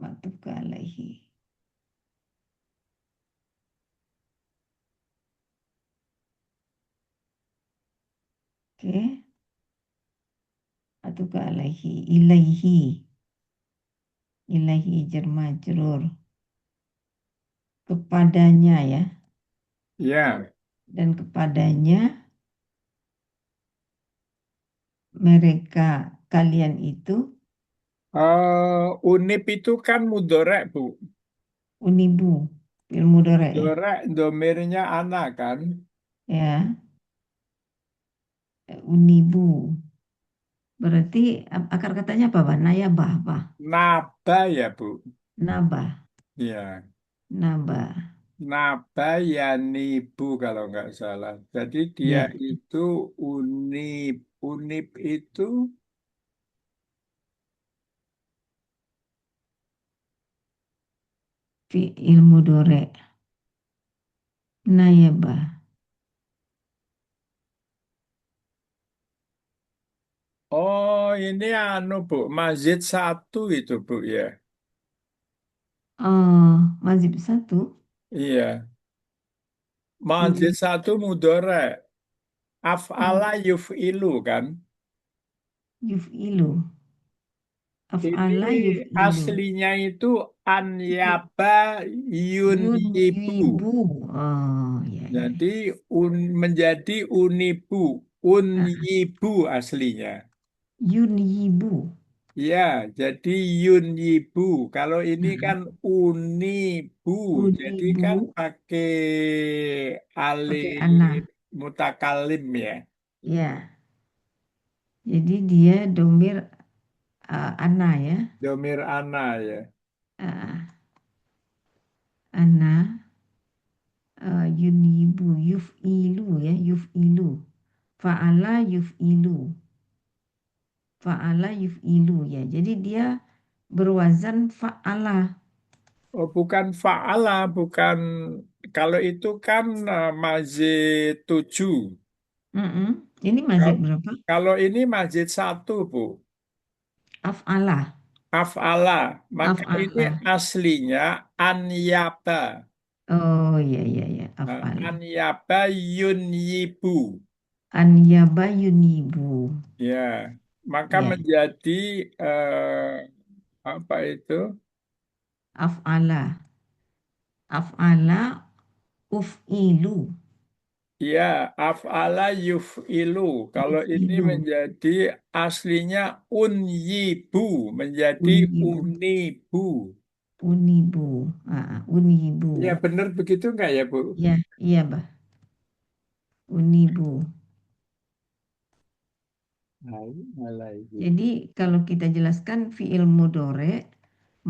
B: maktub ke alaihi. atau ke alaihi, ilaihi, ilaihi jar majrur, kepadanya ya,
A: Ya,
B: dan kepadanya mereka kalian itu
A: unip itu kan mudorek, Bu.
B: unibu, ilmu dore ya,
A: Mudorek domirnya anak kan.
B: ya, unibu. Berarti akar katanya apa, Pak? Nayabah, apa?
A: Naba ya, Bu.
B: Nabah,
A: Iya.
B: nabah.
A: Nabayanibu kalau nggak salah. Jadi dia
B: Ya,
A: itu unip. Unip itu
B: fi ilmu dore. Nayabah.
A: oh ini anu Bu, Masjid satu itu Bu ya.
B: Oh, mazhab satu.
A: Iya, Masjid
B: Uni,
A: satu mudore. Af'ala
B: oh,
A: yuf'ilu kan.
B: yuf'ilu.
A: Ini
B: Af'ala yuf'ilu.
A: aslinya itu
B: Yu-
A: anyaba yunyibu.
B: Yunyibu. Oh, ya, ya,
A: Jadi
B: ya.
A: menjadi unibu.
B: Ah,
A: Unyibu aslinya.
B: yunyibu.
A: Ya, jadi Yun Yibu. Kalau ini kan
B: Ah,
A: Unibu, jadi
B: unibu
A: kan pakai
B: pakai
A: alif
B: ana.
A: mutakalim ya.
B: Ya, jadi dia domir ana ya.
A: Domir ana ya.
B: Ah, ana yunibu yuf'ilu ya, yuf'ilu. Fa'ala yuf'ilu. Fa'ala yuf'ilu ya. Jadi dia berwazan fa'ala.
A: Oh, bukan fa'ala, bukan. Kalau itu kan mazid 7.
B: Mm-mm. Ini mazhab
A: Kal-
B: berapa?
A: Kalau ini mazid satu, Bu.
B: Af'ala.
A: Af'ala. Maka ini
B: Af'ala.
A: aslinya anyaba.
B: Oh, iya, iya, iya. Af'ala.
A: Anyaba Yun Yibu.
B: Anyaba yunibu.
A: Ya, maka
B: Ya.
A: menjadi apa itu?
B: Af'ala. Af'ala uf'ilu.
A: Ya, af'ala yuf'ilu. Kalau ini
B: Yuf'ilu.
A: menjadi aslinya unyibu, menjadi
B: Unibu.
A: unibu.
B: Unibu. Unibu.
A: Ya, benar begitu enggak ya, Bu?
B: Ya, iya, Bah. Unibu.
A: Alaihi.
B: Jadi kalau kita jelaskan fi'il mudhari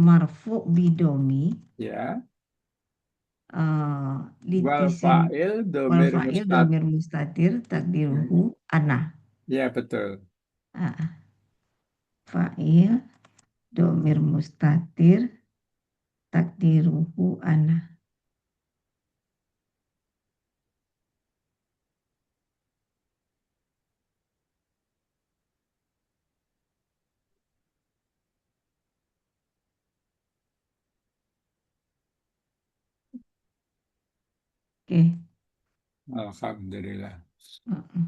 B: marfu bidomi
A: Ya,
B: eh,
A: wal
B: litisim
A: fa'il
B: wal
A: domir
B: fa'il
A: mustad.
B: domir mustatir takdiruhu
A: Hmm.
B: ana.
A: Ya, betul.
B: Ah, fa'il domir mustatir takdiruhu ana. Oke.
A: Alhamdulillah.
B: Heeh.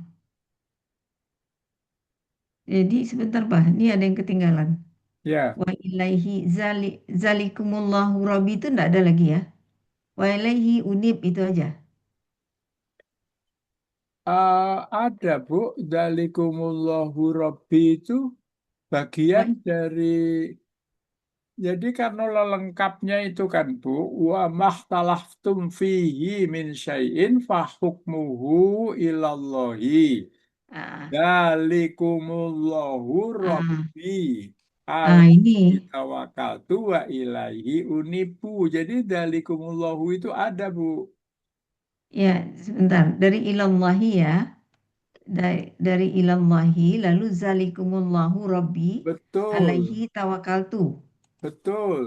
B: Jadi sebentar Pak, ini ada yang ketinggalan.
A: Ya,
B: Wa ilaihi zalikumullahu rabbi itu enggak ada lagi ya. Wa ilaihi unib itu aja.
A: ada Bu, Dzalikumullahu Rabbi itu
B: Wa
A: bagian dari, jadi karena lengkapnya itu kan Bu, wa mahtalaftum fihi min syai'in fahukmuhu ilallahi.
B: ah,
A: Dzalikumullahu
B: ah,
A: Rabbi. Alaihi
B: ini
A: tawakkaltu wa ilaihi unibu. Jadi dzalikumullahu itu ada Bu.
B: ya sebentar dari ilallahi ya. Dari ilallahi lalu zalikumullahu rabbi alaihi
A: Betul,
B: tawakaltu.
A: betul.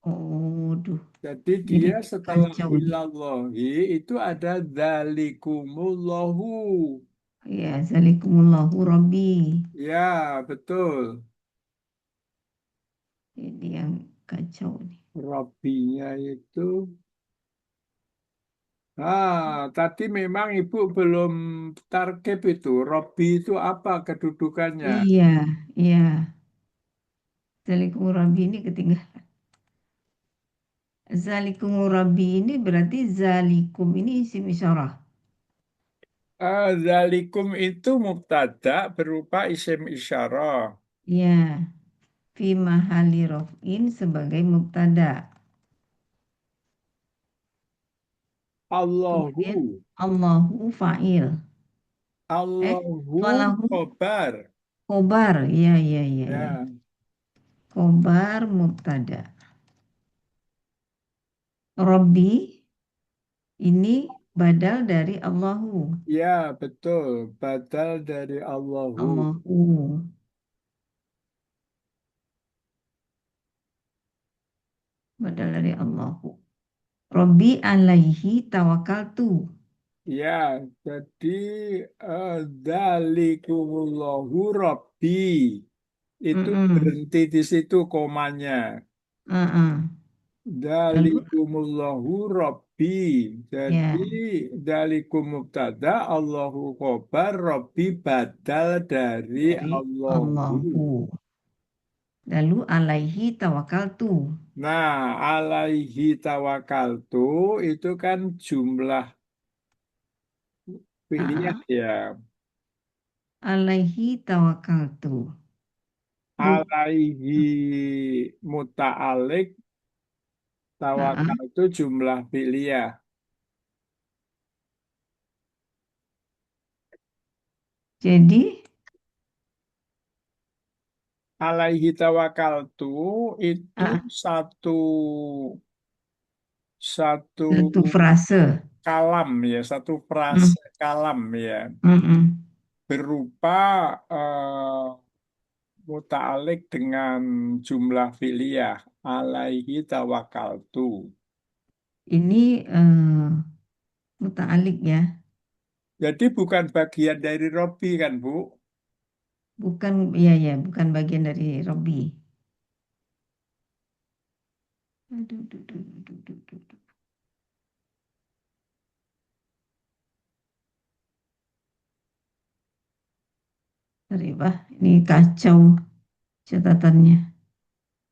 B: Oh, duh.
A: Jadi
B: Jadi
A: dia setelah
B: kacau nih.
A: ilallahi itu ada dzalikumullahu.
B: Ya, zalikumullahu rabbi.
A: Ya, betul.
B: Ini yang kacau nih.
A: Rabbinya itu Tadi memang Ibu belum target itu. Robi itu apa kedudukannya?
B: Iya, iya. Zalikum Rabbi ini ketinggalan. Zalikum Rabbi ini berarti zalikum ini isim isyarah.
A: Zalikum itu mubtada berupa isim isyarah.
B: Ya, fi mahali rof'in sebagai mubtada. Kemudian
A: Allahu.
B: Allahu fa'il.
A: Allahu
B: Falahu
A: khobar.
B: khobar. Iya, iya, iya, iya.
A: Ya,
B: Khobar mubtada. Robbi ini badal dari Allahu.
A: ya betul. Badal dari Allahu.
B: Allahu. Badal dari Allahu. Robbi alaihi tawakaltu.
A: Ya, jadi dzalikumullahu Rabbi. Itu
B: Mm-mm.
A: berhenti di situ komanya.
B: Uh-uh. Lalu,
A: Dzalikumullahu Rabbi. Jadi
B: ya,
A: dzalikum mubtada, Allahu khobar, Rabbi badal dari
B: dari
A: Allahu.
B: Allahu. Lalu alaihi tawakaltu.
A: Nah, alaihi tawakaltu itu kan jumlah fi'liyah
B: Uh-uh.
A: ya.
B: Alaihi tawakaltu. Bu,
A: Alaihi muta'alik,
B: uh-uh.
A: tawakaltu jumlah fi'liyah.
B: Jadi,
A: Alaihi tawakaltu itu
B: uh,
A: satu satu
B: satu frase.
A: kalam ya, satu
B: Mm,
A: frase kalam ya,
B: mm-mm.
A: berupa muta'alik dengan jumlah fi'liyah. Alaihi tawakaltu.
B: Ini muta'alik ya.
A: Jadi bukan bagian dari Robi kan, Bu?
B: Bukan, ya, ya, bukan bagian dari Robbi. Aduh, duh, duh, duh, duh, duh, duh. Sorry, Pak. Ini kacau catatannya.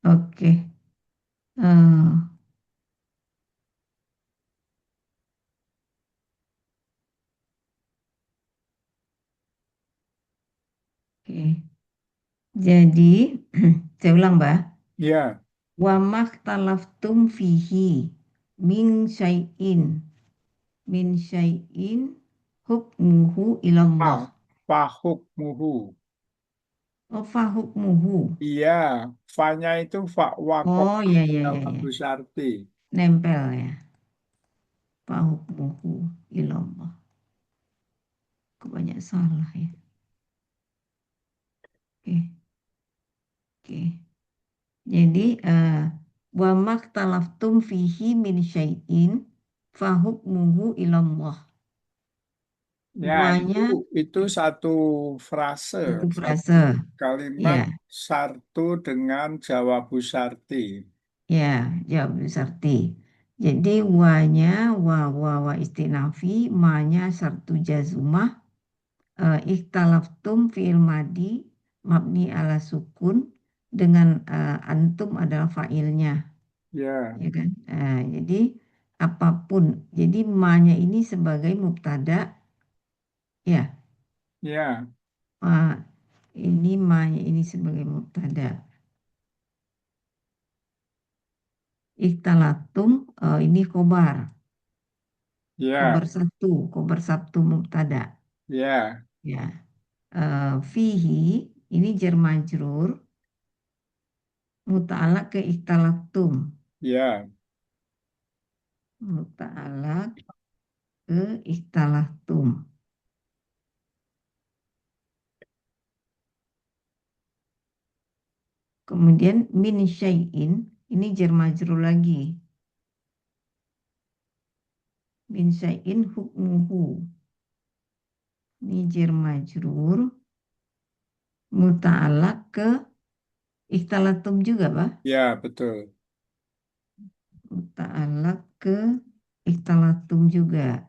B: Oke. Eh, oke. Jadi, saya ulang, Mbak.
A: Ya,
B: Wa makhtalaftum fihi min syai'in. Min syai'in hukmuhu ilallah.
A: fa, fahukmuhu.
B: Oh, fa hukmuhu.
A: Iya, fanya itu fa wakok
B: Oh, ya, ya, ya,
A: jawab
B: ya.
A: Sarti.
B: Nempel ya. Fa hukmuhu ilallah. Kebanyak salah ya. Oke, oke. Jadi, wa maktalaftum fihi min syai'in fahukmuhu ilallah.
A: Ya,
B: Wanya
A: itu satu frase,
B: satu
A: satu
B: frase.
A: kalimat
B: Ya,
A: sartu dengan jawabu sarti.
B: ya, jawab sarti. Jadi wanya wa istinafi, manya sartu jazumah, ikhtalaftum fi'il madi mabni ala sukun dengan antum adalah fa'ilnya,
A: Ya,
B: ya kan? Jadi apapun, jadi manya ini sebagai mubtada, ya,
A: ya,
B: ma, ini manya ini sebagai mubtada. Ikhtalatum ini
A: ya,
B: khobar satu mubtada,
A: ya,
B: ya. Fihi ini jar majrur muta'alaq ke ikhtalatum,
A: ya,
B: muta'alaq ke ikhtalatum. Kemudian min syai'in ini jar majrur lagi. Min syai'in hukmuhu. Ini jar majrur muta'alaq ke ikhtalatum juga, Pak.
A: ya, betul.
B: Muta'alaq ke Ikhtalatum juga.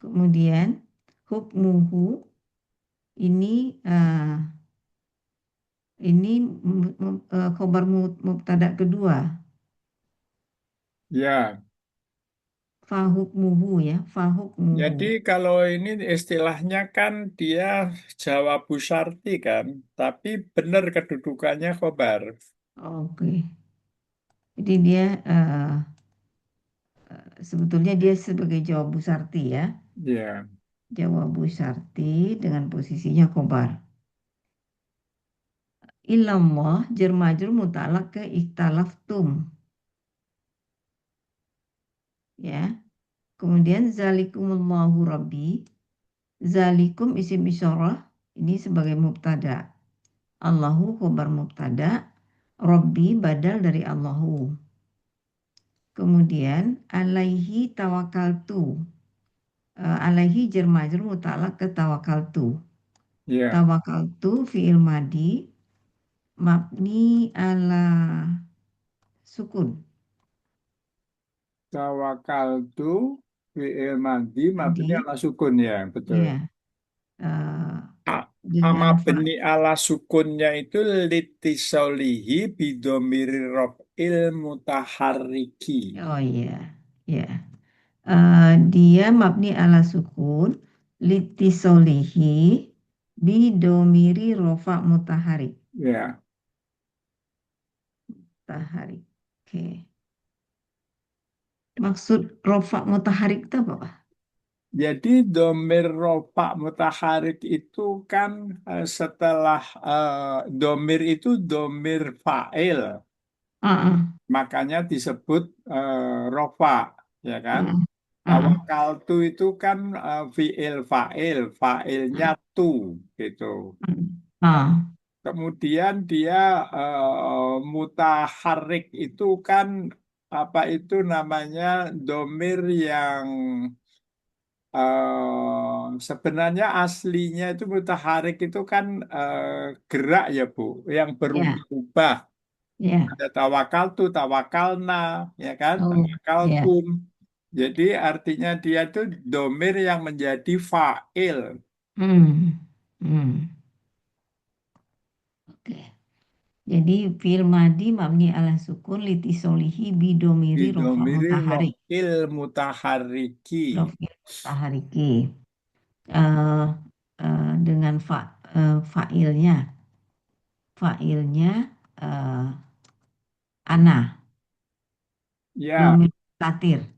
B: Kemudian hukmuhu ini ini khobar mubtada kedua.
A: Ya,
B: Fahukmuhu ya, fahukmuhu.
A: jadi kalau ini istilahnya kan dia jawabu syarti kan, tapi benar kedudukannya khobar.
B: Oke. Jadi dia sebetulnya dia sebagai jawabu syarti ya.
A: Ya,
B: Jawabu syarti dengan posisinya khobar. Ilallah jar majrur mutalak ke ikhtalaftum ya. Kemudian zalikumullahu rabbi. Zalikum isim isyarah ini sebagai mubtada. Allahu khobar mubtada. Rabbi badal dari Allahu. Kemudian alaihi tawakaltu. Alaihi jar majrur mutalak ke tawakaltu.
A: ya.
B: Tawakaltu fi'il madi mabni ala sukun.
A: Tawakaltu fi'il madhi mabni
B: Madi
A: ala sukun ya, betul.
B: ya
A: A- Ama
B: dengan fa.
A: beni ala sukunnya itu litisaulihi bidomiri rof'il mutaharriki.
B: Oh iya, ya. Dia mabni ala sukun litisolihi bidomiri rofa mutaharik.
A: Ya,
B: Mutaharik. Oke. Maksud rofa mutaharik itu apa, Pak?
A: jadi domir rofa mutaharik itu kan setelah domir itu domir fa'il,
B: Ah, ah,
A: makanya disebut rofa, ya kan?
B: ah, ah, ah,
A: Tawakaltu itu kan fi'il fa'il, fa'ilnya tu gitu. Nah,
B: ah,
A: kemudian dia mutaharik itu kan apa itu namanya domir yang sebenarnya aslinya itu mutaharik itu kan gerak ya Bu, yang
B: ya,
A: berubah-ubah.
B: ya.
A: Ada tawakaltu, tawakalna, ya kan?
B: Oh, ya.
A: Tawakaltum. Jadi artinya dia itu domir yang menjadi fa'il.
B: Hmm, hmm, oke. Jadi fi'il madi mabni ala sukun litisolihi bidomiri rofa
A: Bidomiri
B: mutaharik.
A: rof'il mutahariki.
B: Rofil mutahariki. eh, dengan failnya eh, ana
A: Ya,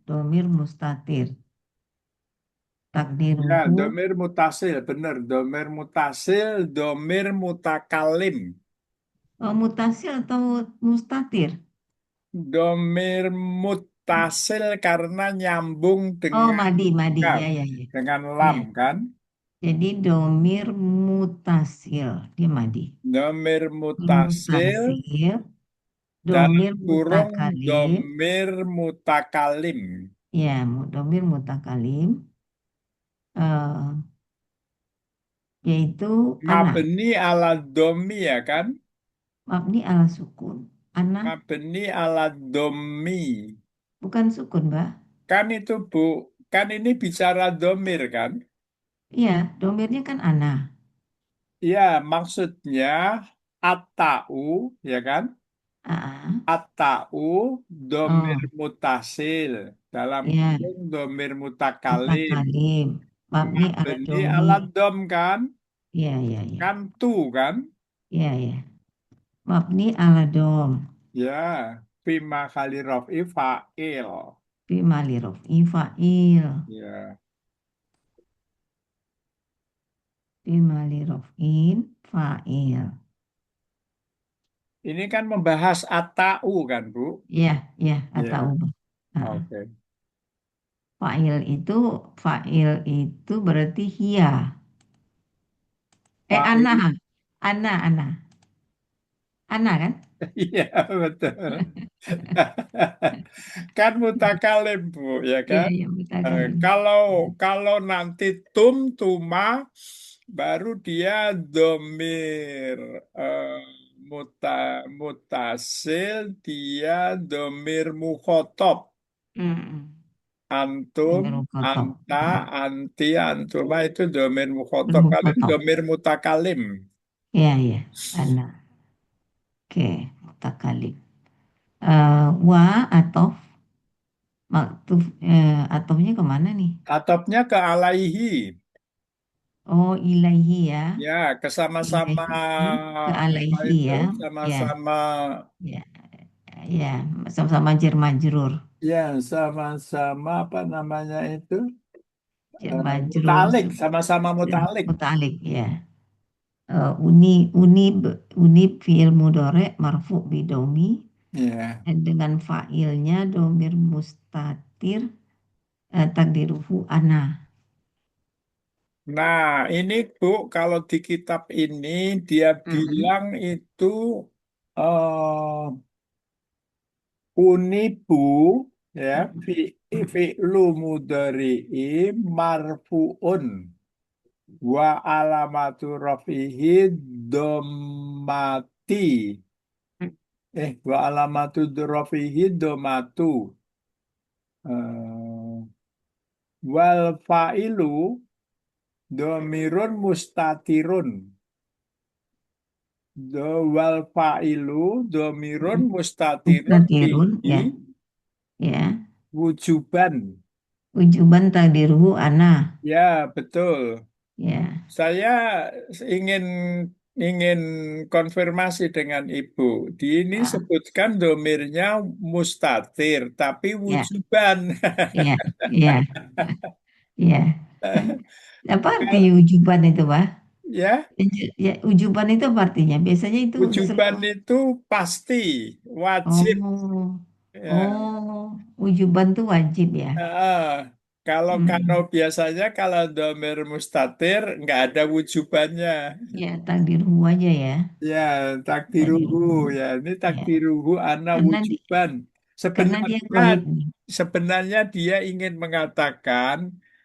B: domir mustatir
A: ya,
B: takdiruhu.
A: domir mutasil, benar. Domir mutasil, domir mutakalim.
B: Mutasil atau mustatir.
A: Domir mutasil karena nyambung
B: Oh,
A: dengan
B: madi madi
A: kaf,
B: ya ya ya
A: dengan
B: ya.
A: lam kan?
B: Jadi domir mutasil dia madi.
A: Domir mutasil
B: Mutasil
A: dalam
B: domir
A: kurung
B: mutakalim
A: domir mutakalim.
B: ya domir mutakalim eh, yaitu ana.
A: Mabni ala domi ya kan?
B: Mabni ala sukun. Ana
A: Mabni ala domi.
B: bukan sukun, Mbak.
A: Kan itu Bu, kan ini bicara domir kan?
B: Iya, domirnya kan ana.
A: Ya, maksudnya atau, ya kan?
B: Aa.
A: Atau domir
B: Oh,
A: mutasil dalam
B: ya,
A: kurung domir mutakalim.
B: mutakalim. Mabni ala
A: Mabni
B: domi.
A: ala dom kan?
B: Iya, iya, iya.
A: Kan tu kan?
B: Iya, iya. Mabni ala dom.
A: Ya, fima kali rof'i fa'il.
B: Fi mali rof'i fa'il.
A: Ya,
B: Fi mali rof'in fa'il.
A: ini kan membahas atau kan, Bu?
B: Iya, iya, atau.
A: Ya,
B: Aa.
A: oke.
B: Fa'il itu berarti hia. Ana.
A: Fa'il,
B: Ana. Ana kan?
A: iya betul. Kan mutakalim, Bu, ya
B: Iya,
A: kan?
B: iya, mutakalim.
A: Kalau kalau nanti tum, tuma, baru dia domir eh, mutasil, dia domir mukhotob.
B: Mm-mm.
A: Antum,
B: Domir mukotob.
A: anta, anti, antuma itu domir mukhotob. Kalian
B: Mukotob.
A: domir mutakalim.
B: Ya, ya. Ana. Oke, mutakalim. Wa atau maktuf atofnya kemana nih?
A: Atopnya ke alaihi.
B: Oh, ilahi ya.
A: Ya, kesama-sama
B: Ilahi ke
A: apa
B: alaihi
A: itu?
B: ya. Ya,
A: Sama-sama
B: ya, ya. Sama-sama jar majrur.
A: ya, sama-sama apa namanya itu?
B: Jar majrur.
A: Mutalik, sama-sama mutalik.
B: Mutalik ya. Uni fiil mudore marfu bidomi
A: Ya.
B: dengan fa'ilnya domir mustatir takdiruhu ana.
A: Nah, ini Bu, kalau di kitab ini dia
B: Mm-mm.
A: bilang itu eh unibu ya fi
B: Mm-mm.
A: fi'lu mudhari'i marfuun wa alamatu rafihi dhammati wa alamatu rafihi dhammatu Eh, wal fa'ilu dhamirun mustatirun wal fa'ilu dhamirun
B: Mm-mm.
A: mustatirun
B: Mustatirun
A: fihi
B: ya, ya.
A: wujuban.
B: Ujuban takdiruhu ana.
A: Ya, betul.
B: Ya.
A: Saya ingin ingin konfirmasi dengan Ibu. Di ini
B: Ah,
A: sebutkan domirnya mustatir, tapi
B: ya,
A: wujuban.
B: ya, ya, ya. Apa arti
A: Kalau-
B: ujuban itu, Pak?
A: Ya,
B: Ya, ujuban itu apa artinya? Biasanya itu
A: wujuban
B: selalu.
A: itu pasti, wajib.
B: Oh,
A: Ya.
B: oh, ujuban tuh wajib ya.
A: Ah, kalau
B: Hmm.
A: biasanya kalau domir mustatir nggak ada wujubannya.
B: Ya, takdirhu aja ya.
A: Ya, takdiruhu
B: Takdirhu.
A: ya. Ini
B: Ya,
A: takdiruhu ana
B: karena di,
A: wujuban.
B: karena dia
A: Sebenarnya
B: goib nih.
A: sebenarnya dia ingin mengatakan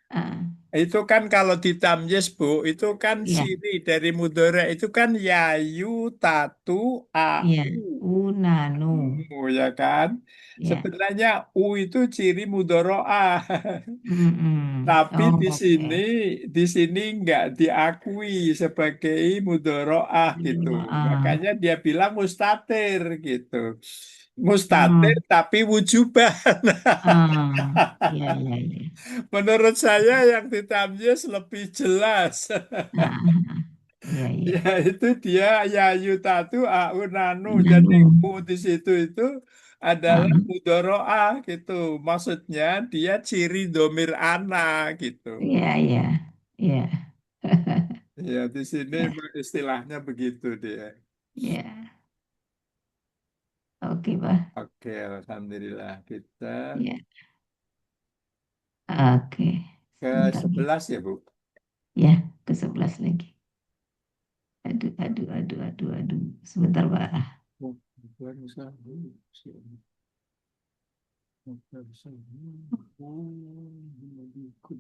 B: Ah,
A: itu kan kalau di tamyiz Bu, itu kan
B: iya,
A: ciri dari mudhari itu kan yayu tatu
B: iya.
A: au.
B: Unanu.
A: Ya kan?
B: Ya.
A: Sebenarnya u itu ciri mudhoroah.
B: Mm-mm.
A: Tapi
B: Oh,
A: di
B: oke.
A: sini nggak diakui sebagai mudhoroah gitu.
B: Ah,
A: Makanya dia bilang mustatir gitu. Mustatir
B: hmm.
A: tapi wujuban.
B: Ah, iya, iya, iya.
A: Menurut saya yang di tamyiz lebih jelas.
B: Ah, iya, iya.
A: Ya itu dia ya yutatu aunanu. Jadi
B: Unanu.
A: u di situ itu adalah
B: Ah,
A: mudhoroah gitu. Maksudnya dia ciri domir ana gitu.
B: iya, iya, iya,
A: Ya, di sini
B: iya,
A: istilahnya begitu dia.
B: iya. Oke, Pak.
A: Oke, alhamdulillah kita
B: Iya. Oke.
A: ke
B: Sebentar lagi.
A: 11 ya, Bu.
B: Ya, ke 11 lagi. Aduh, aduh, aduh, aduh, aduh. Sebentar, Pak.
A: Oh, bukan usaha dulu. Bukan usaha dulu. Oh, ikut.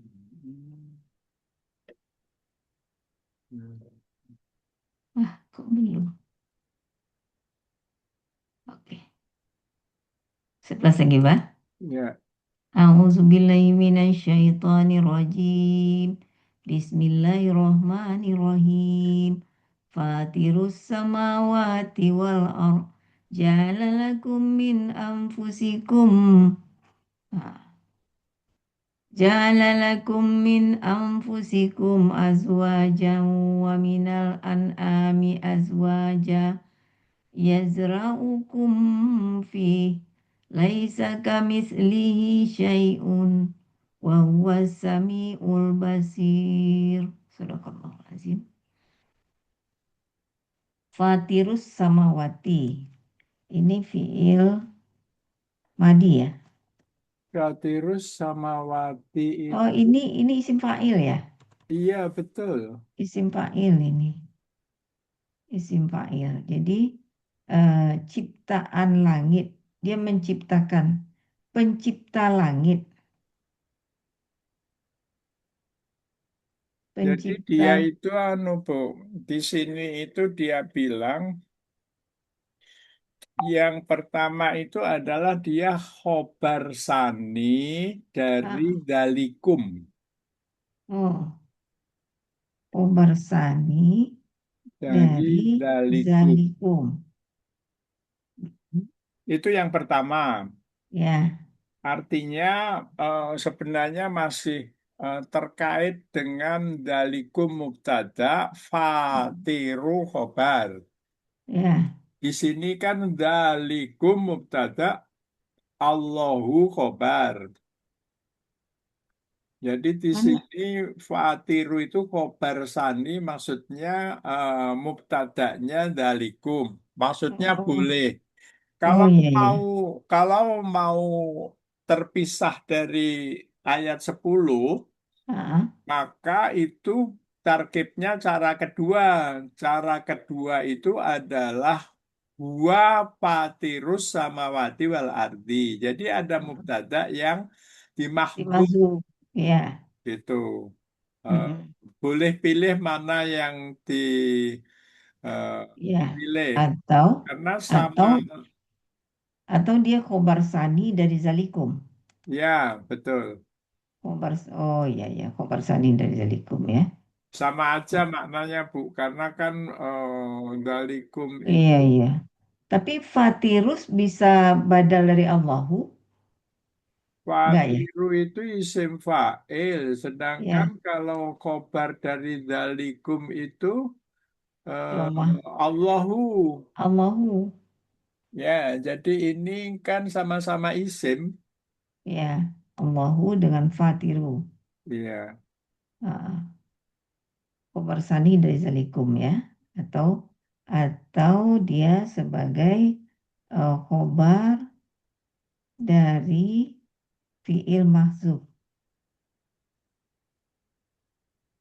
B: Wah, kok belum? Oke. 11 lagi, Pak.
A: Ya,
B: A'udzubillahi minasyaitonirrajim. Bismillahirrahmanirrahim. Fatirus samawati wal ard. Ja'ala lakum min anfusikum. Nah, Ja'ala lakum min anfusikum azwajan wa minal an'ami azwaja. Yazra'ukum fi laisa kamislihi syai'un wa huwa samiul basir. Sadaqallahul azim. Fatirus samawati. Ini fiil madi ya.
A: Katirus Samawati
B: Oh,
A: itu.
B: ini isim fa'il ya.
A: Iya, betul.
B: Isim fa'il ini. Isim fa'il. Jadi ciptaan langit. Dia menciptakan pencipta langit.
A: Jadi dia
B: Pencipta.
A: itu anu Bu, di sini itu dia bilang yang pertama itu adalah dia khobar sani dari
B: Ah,
A: dalikum.
B: oh, Obarsani
A: Dari
B: dari
A: dalikum.
B: Zalikum.
A: Itu yang pertama.
B: Ya,
A: Artinya sebenarnya masih terkait dengan dalikum mubtada fatiru khobar.
B: ya.
A: Di sini kan dalikum mubtada Allahu khobar. Jadi di
B: Mana?
A: sini fatiru itu khobar sani maksudnya mubtadanya dalikum. Maksudnya
B: Oh,
A: boleh.
B: oh
A: Kalau
B: iya
A: mau
B: ya.
A: kalau mau terpisah dari ayat 10,
B: Ah,
A: maka itu targetnya cara kedua. Cara kedua itu adalah huwa fatirus samawati wal ardi. Jadi ada mubtada yang dimahdzuf
B: Dimazub. Ya.
A: gitu. Eh,
B: Mm-mm.
A: boleh pilih mana yang
B: Ya.
A: dipilih
B: Atau
A: karena sama.
B: atau atau dia khobar sani dari Zalikum.
A: Ya, betul.
B: Oh iya ya, khobar sani dari Zalikum ya.
A: Sama aja maknanya, Bu. Karena kan dalikum
B: Iya
A: itu
B: iya. Tapi Fatirus bisa badal dari Allahu? Enggak ya?
A: fatiru itu isim fa'il. Sedangkan
B: Ya,
A: kalau khobar dari dalikum itu
B: Roma.
A: Allahu.
B: Allahu.
A: Ya, jadi ini kan sama-sama isim.
B: Ya, Allahu dengan Fatiru.
A: Iya,
B: Ah, khobar sani dari Zalikum ya. Atau atau dia sebagai khobar dari fiil mahzuf.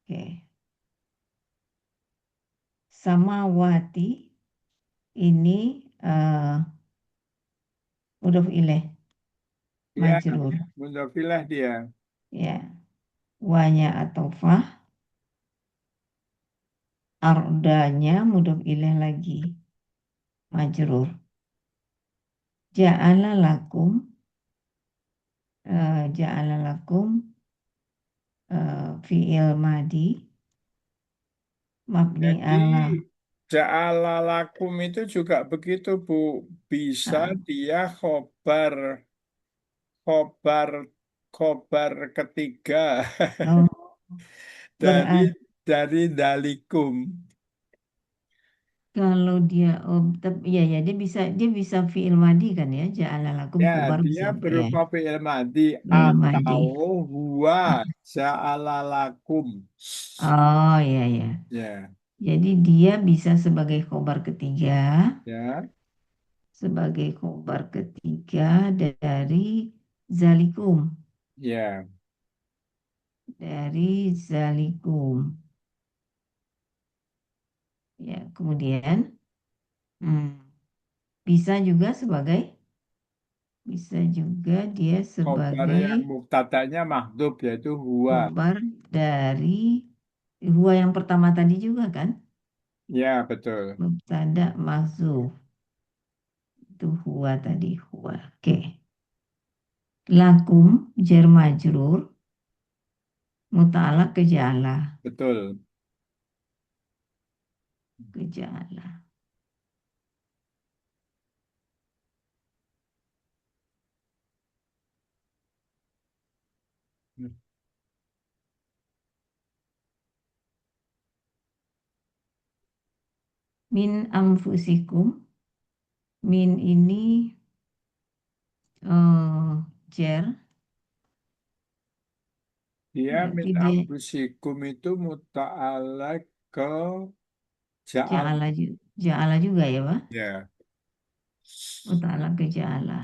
B: Oke. Samawati ini mudhof ilaih
A: iya,
B: majrur
A: mudzafilah dia.
B: ya. Wanya atau fah, ardanya mudhof ilaih lagi majrur. Ja'ala lakum, ja'ala lakum fiil madi mabni
A: Jadi
B: ala.
A: ja'alalakum itu juga begitu, Bu. Bisa
B: Ah,
A: dia khobar khobar ketiga
B: oh,
A: dari
B: berarti
A: dalikum.
B: kalau dia ya ya dia bisa fiil madi kan ya, ja'ala lakum
A: Ya,
B: khobar
A: dia
B: bisa ya,
A: berupa fi'il madi
B: fiil madi.
A: atau huwa
B: Ah,
A: ja'alalakum.
B: oh ya ya.
A: Ya,
B: Jadi dia bisa sebagai khobar ketiga,
A: ya,
B: dari zalikum,
A: ya.
B: dari zalikum. Ya, kemudian hmm, bisa juga sebagai bisa juga dia
A: Khobar
B: sebagai
A: yang muktadanya mahdhuf yaitu huwa.
B: khobar dari huwa yang pertama tadi juga kan?
A: Ya, betul.
B: Mubtada mahdzuf itu huwa tadi huwa. Oke. Lakum jar majrur muta'alaq ke ja'ala.
A: Betul.
B: Ke ja'ala. Min anfusikum, min ini jer,
A: Dia min
B: berarti dia
A: ambusikum itu muta'alaq ke ja'al.
B: ja'ala juga ya Pak?
A: Ya,
B: Muta'alaq ke ja'ala.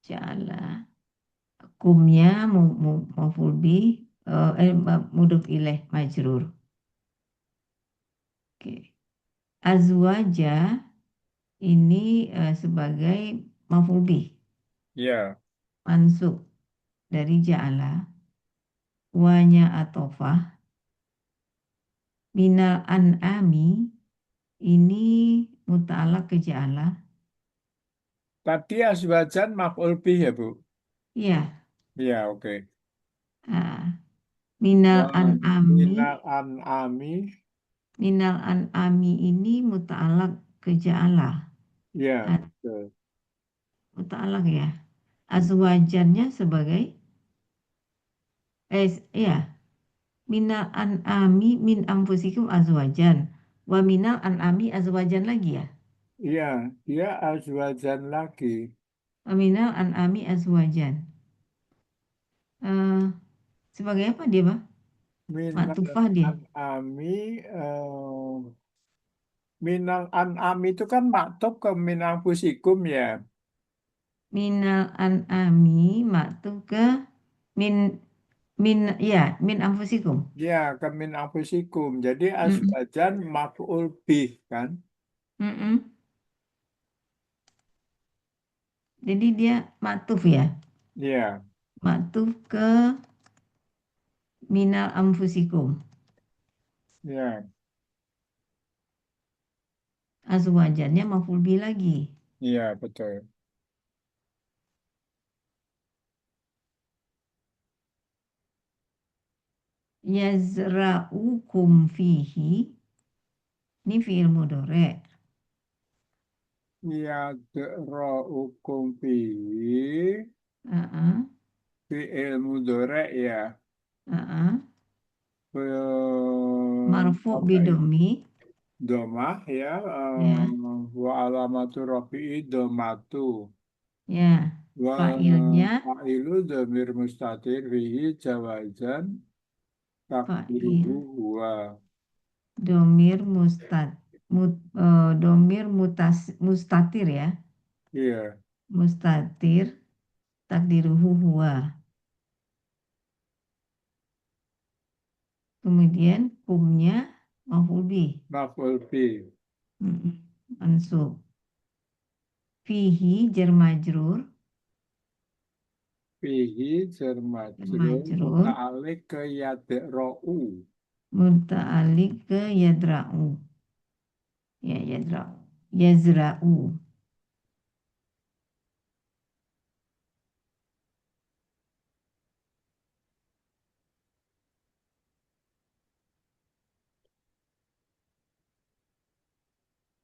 B: Ja'ala. Kumnya maf'ul bih, mudhof ilaih majrur. Oke. Azwaja ini sebagai maf'ul bih
A: ya,
B: mansub. dari ja'ala, wanya atofah, minal an'ami, ini muta'alaq ke ja'ala.
A: Tadi azwajan maf'ul bih ya, Bu?
B: Ya,
A: Ya, oke.
B: ah, minal
A: Wa
B: an'ami,
A: minal an'ami,
B: minal an'ami ini muta'alaq ke ja'ala.
A: ya,
B: Ah,
A: betul.
B: muta'alaq ya. Azwajannya sebagai, ya, minal an'ami min anfusikum azwajan. Wa minal an'ami azwajan lagi ya.
A: Iya, dia azwajan lagi.
B: Wa minal an'ami azwajan. Eh, sebagai apa dia, Bang?
A: Minal
B: Maktufah dia.
A: an'ami, minal an'ami itu kan maktub ke minal fusikum ya.
B: Minal an'ami maktub ke min min ya min anfusikum.
A: Ya, ke min anfusikum. Jadi
B: Mm-mm.
A: azwajan maf'ul bih kan?
B: Mm-mm. Jadi dia maktuf ya.
A: Ya,
B: Maktuf ke minal anfusikum.
A: ya,
B: Azwajannya maf'ul bih lagi.
A: iya betul.
B: Yazra'ukum fihi. Ini fi'il mudhari'.
A: Ya, hukum fihi,
B: Heeh,
A: fi'il mudhari' ya.
B: heeh. Marfu
A: Apa itu?
B: bidomi.
A: Domah ya,
B: Ya,
A: wa alamatu rafi'i domatu.
B: ya.
A: Wa
B: Fa'ilnya
A: fa'ilu dhamir mustatir fihi jawazan takdiruhu
B: fa'il.
A: huwa.
B: Domir domir mustatir ya.
A: Iya,
B: Mustatir takdiruhu huwa. Kemudian kumnya maf'ul bih.
A: maf'ul fi.
B: Mm-mm. Mansub. Fihi jar majrur.
A: Fihi jar
B: Jar
A: majrur
B: majrur.
A: muta'alik ke yad'ra'u.
B: Muta'alik ke yadra'u. Ya yadra'u. Yazra'u.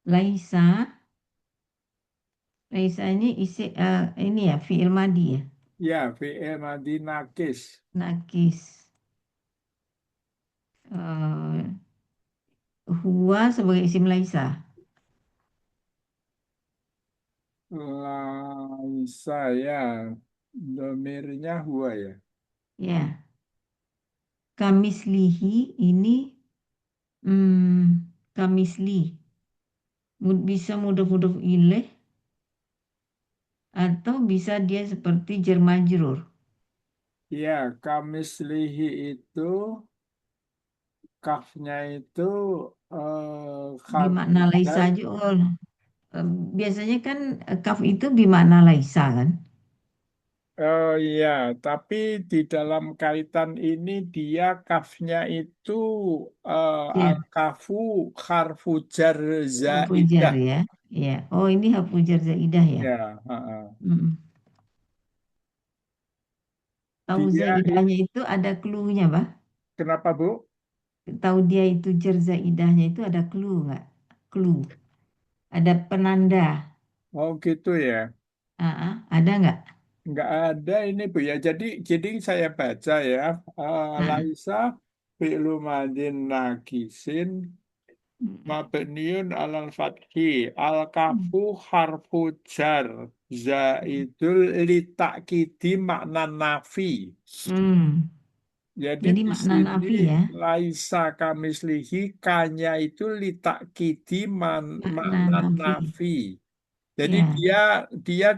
B: Laisa. Laisa ini ini ya fi'il madi ya.
A: Ya, fi'il madi nakis.
B: Nakis. Eh, huwa sebagai isim laisa.
A: Laisa ya, domirnya huwa ya.
B: Ya. Kamislihi ini kamisli. Bisa mudah-mudah ilaih atau bisa dia seperti jar majrur.
A: Ya, kamislihi itu kafnya itu
B: Bimakna laisa
A: harfujar.
B: aja. Oh, biasanya kan kaf itu bimakna laisa kan?
A: Oh iya, tapi di dalam kaitan ini dia kafnya itu
B: Ya,
A: al-kafu harfujar
B: hafujar
A: zaidah.
B: ya. Ya. Oh, ini hafujar zaidah ya.
A: Ya, heeh.
B: Mm. Tahu
A: Dia
B: zaidahnya itu ada clue-nya, Pak?
A: kenapa Bu?
B: Tahu dia itu jar zaidahnya itu ada clue nggak? Clue. Ada penanda.
A: Oh gitu ya.
B: Ada nggak?
A: Nggak ada ini Bu ya. Jadi saya baca ya.
B: Ah,
A: Laisa fi'lu madin nakisin mabniun alal fathi al
B: mm.
A: kafu harfu jar zaidul litakidi makna nafi.
B: Hmm.
A: Jadi
B: Jadi
A: di
B: makna
A: sini
B: nafi ya.
A: laisa kamislihi kanya itu litakidi
B: Makna
A: makna
B: nafi.
A: nafi. Jadi
B: Ya,
A: dia dia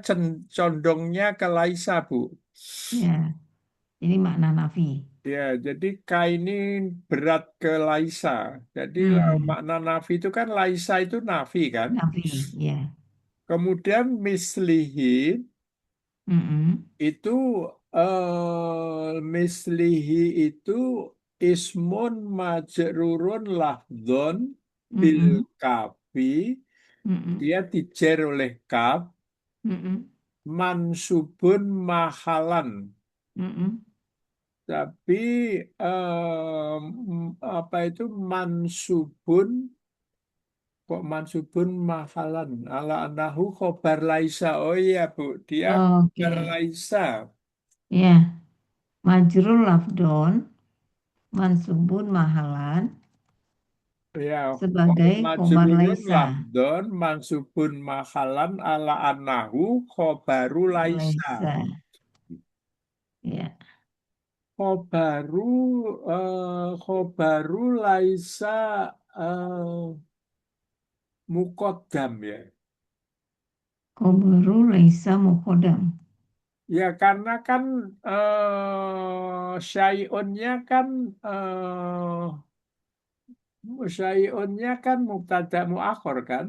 A: condongnya ke laisa Bu.
B: ya. Jadi makna nafi.
A: Ya, jadi K ini berat ke Laisa. Jadi
B: Hmm.
A: makna nafi itu kan Laisa itu nafi kan.
B: Nafi, ya.
A: Kemudian mislihi
B: Mm-mm.
A: itu Mislihi itu ismun majrurun lafdhon bil
B: Mm-mm.
A: kafi,
B: Mm-mm.
A: dia dijer oleh kaf,
B: Mm-mm.
A: mansubun mahalan.
B: Mm-mm.
A: Tapi apa itu mansubun, kok mansubun mahalan ala anahu khobar laisa. Oh iya Bu, dia khobar
B: Oke.
A: laisa.
B: Ya, majrur lafdon mansubun mahalan
A: Ya,
B: sebagai khobar
A: majrurun
B: laisa.
A: lafdon mansubun mahalan ala anahu khobaru laisa.
B: Laisa. Ya,
A: Khobaru khobaru laisa eh, mukodam ya.
B: khobaru laisa mukodam.
A: Ya karena kan syai'unnya kan syai'unnya kan mubtada muakhor kan.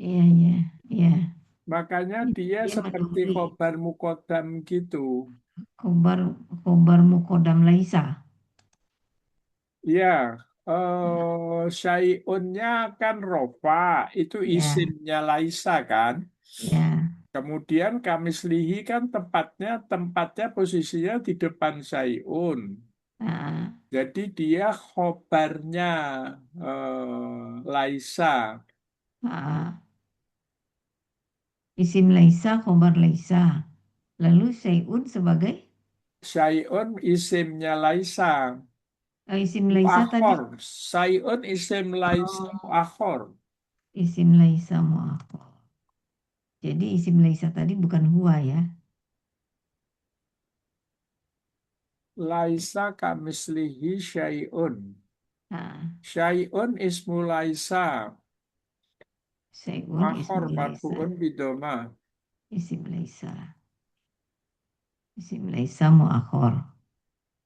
B: Iya, iya, iya.
A: Makanya dia
B: Dia
A: seperti
B: menunggu
A: khobar mukodam gitu.
B: khobar khobar mukodam laisa.
A: Ya, syai'unnya kan rofa, itu
B: Ya,
A: isimnya Laisa kan.
B: ya.
A: Kemudian kamislihi kan tempatnya posisinya di depan syai'un.
B: Ah,
A: Jadi dia khobarnya Laisa.
B: ah. Isim laisa, khobar laisa. Lalu syai'un sebagai
A: Syai'un isimnya Laisa.
B: isim laisa tadi.
A: Muakhor. Syai'un isim Laisa
B: Oh,
A: muakhor.
B: isim laisa mu'akhar. Jadi isim laisa tadi bukan huwa ya.
A: Laisa kamislihi syai'un.
B: Ah,
A: Syai'un ismu Laisa.
B: syai'un
A: Muakhor
B: ismu laisa.
A: marfu'un bidoma.
B: Isim laisa. Isim laisa mu'akhar.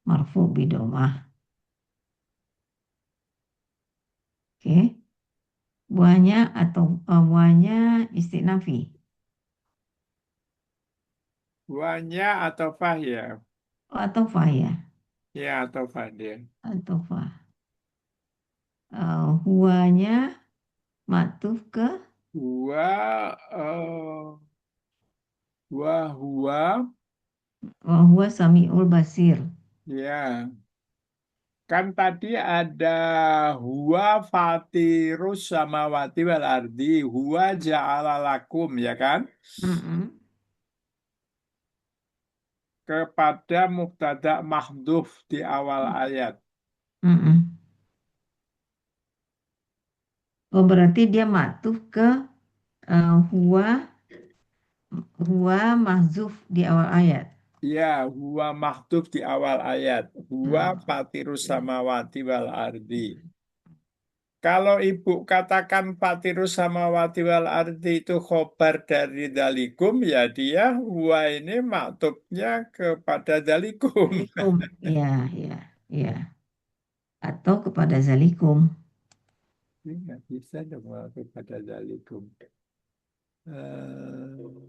B: Marfu bidomah. Oke. Buahnya atau buahnya istinafi.
A: Wanya atau fah ya?
B: Oh, atau fa ya.
A: Ya atau fah dia.
B: Atau fa. Huwanya maktuf ke
A: Wa, wa huwa,
B: huwa samiul basir.
A: ya. Kan tadi ada huwa fatirus samawati wal ardi. Huwa ja'ala lakum, ya kan?
B: Mm-mm.
A: Kepada mubtada mahdhuf di awal ayat.
B: Mm-mm. Oh, berarti dia maktuf ke huwa mahzuf di awal ayat.
A: Ya, huwa mahdhuf di awal ayat. Huwa
B: Oh,
A: fatirus
B: oke.
A: samawati wal ardi. Kalau ibu katakan fatirus samawati wal ardi itu khobar dari dalikum, ya dia huwa ini maktubnya kepada dalikum.
B: Zalikum. Ya, ya, ya. Atau kepada zalikum.
A: Ini nggak bisa dong kepada dalikum.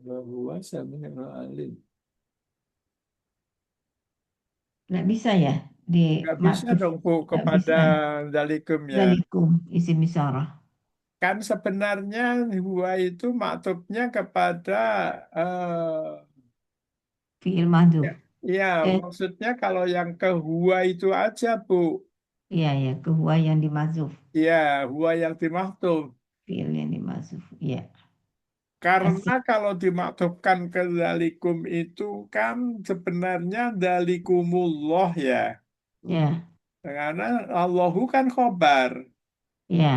A: Bahwa sami'un alim.
B: Nggak bisa ya di
A: Nggak bisa
B: maktuf.
A: dong Bu
B: Nggak
A: kepada
B: bisa.
A: dalikum ya.
B: Zalikum isim isyarah.
A: Kan sebenarnya huwa itu maktubnya kepada
B: Fi'il
A: ya,
B: mahdhuf.
A: ya,
B: Eh,
A: maksudnya kalau yang ke huwa itu aja Bu.
B: iya ya, ke huwa yang dimazuf.
A: Ya, huwa yang dimaktub.
B: Fi'il yang dimazuf. Iya.
A: Karena
B: Asih.
A: kalau dimaktubkan ke dalikum itu kan sebenarnya dalikumullah ya.
B: Ya,
A: Karena Allahu kan khobar.
B: ya.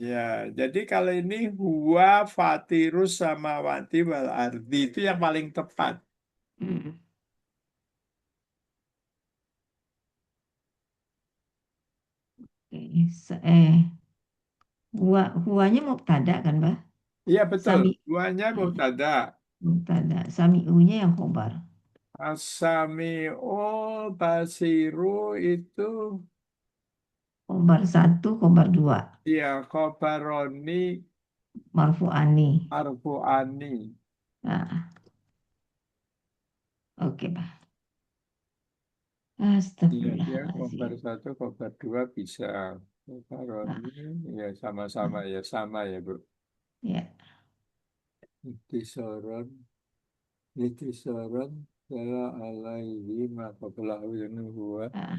A: Ya, jadi kalau ini huwa fatirus samawati wal ardi itu yang paling tepat.
B: Mm. Huwanya mubtada kan, Mbak?
A: Iya betul,
B: Sami
A: huwanya mubtada.
B: mubtada. Sami'unya yang khobar.
A: As-sami'ul basiru itu
B: Khobar satu, khobar dua.
A: ya khobaroni
B: Marfu'ani.
A: arfu'ani.
B: Nah, oke, Pak.
A: Iya, dia khobar
B: Astagfirullahaladzim.
A: satu, khobar dua bisa.
B: Ah,
A: Khobaroni, ya sama-sama
B: ah,
A: ya, sama ya, Bu.
B: ya,
A: Intisaron, intisaron, salah alaihi maka belahu yang huwa.
B: ah.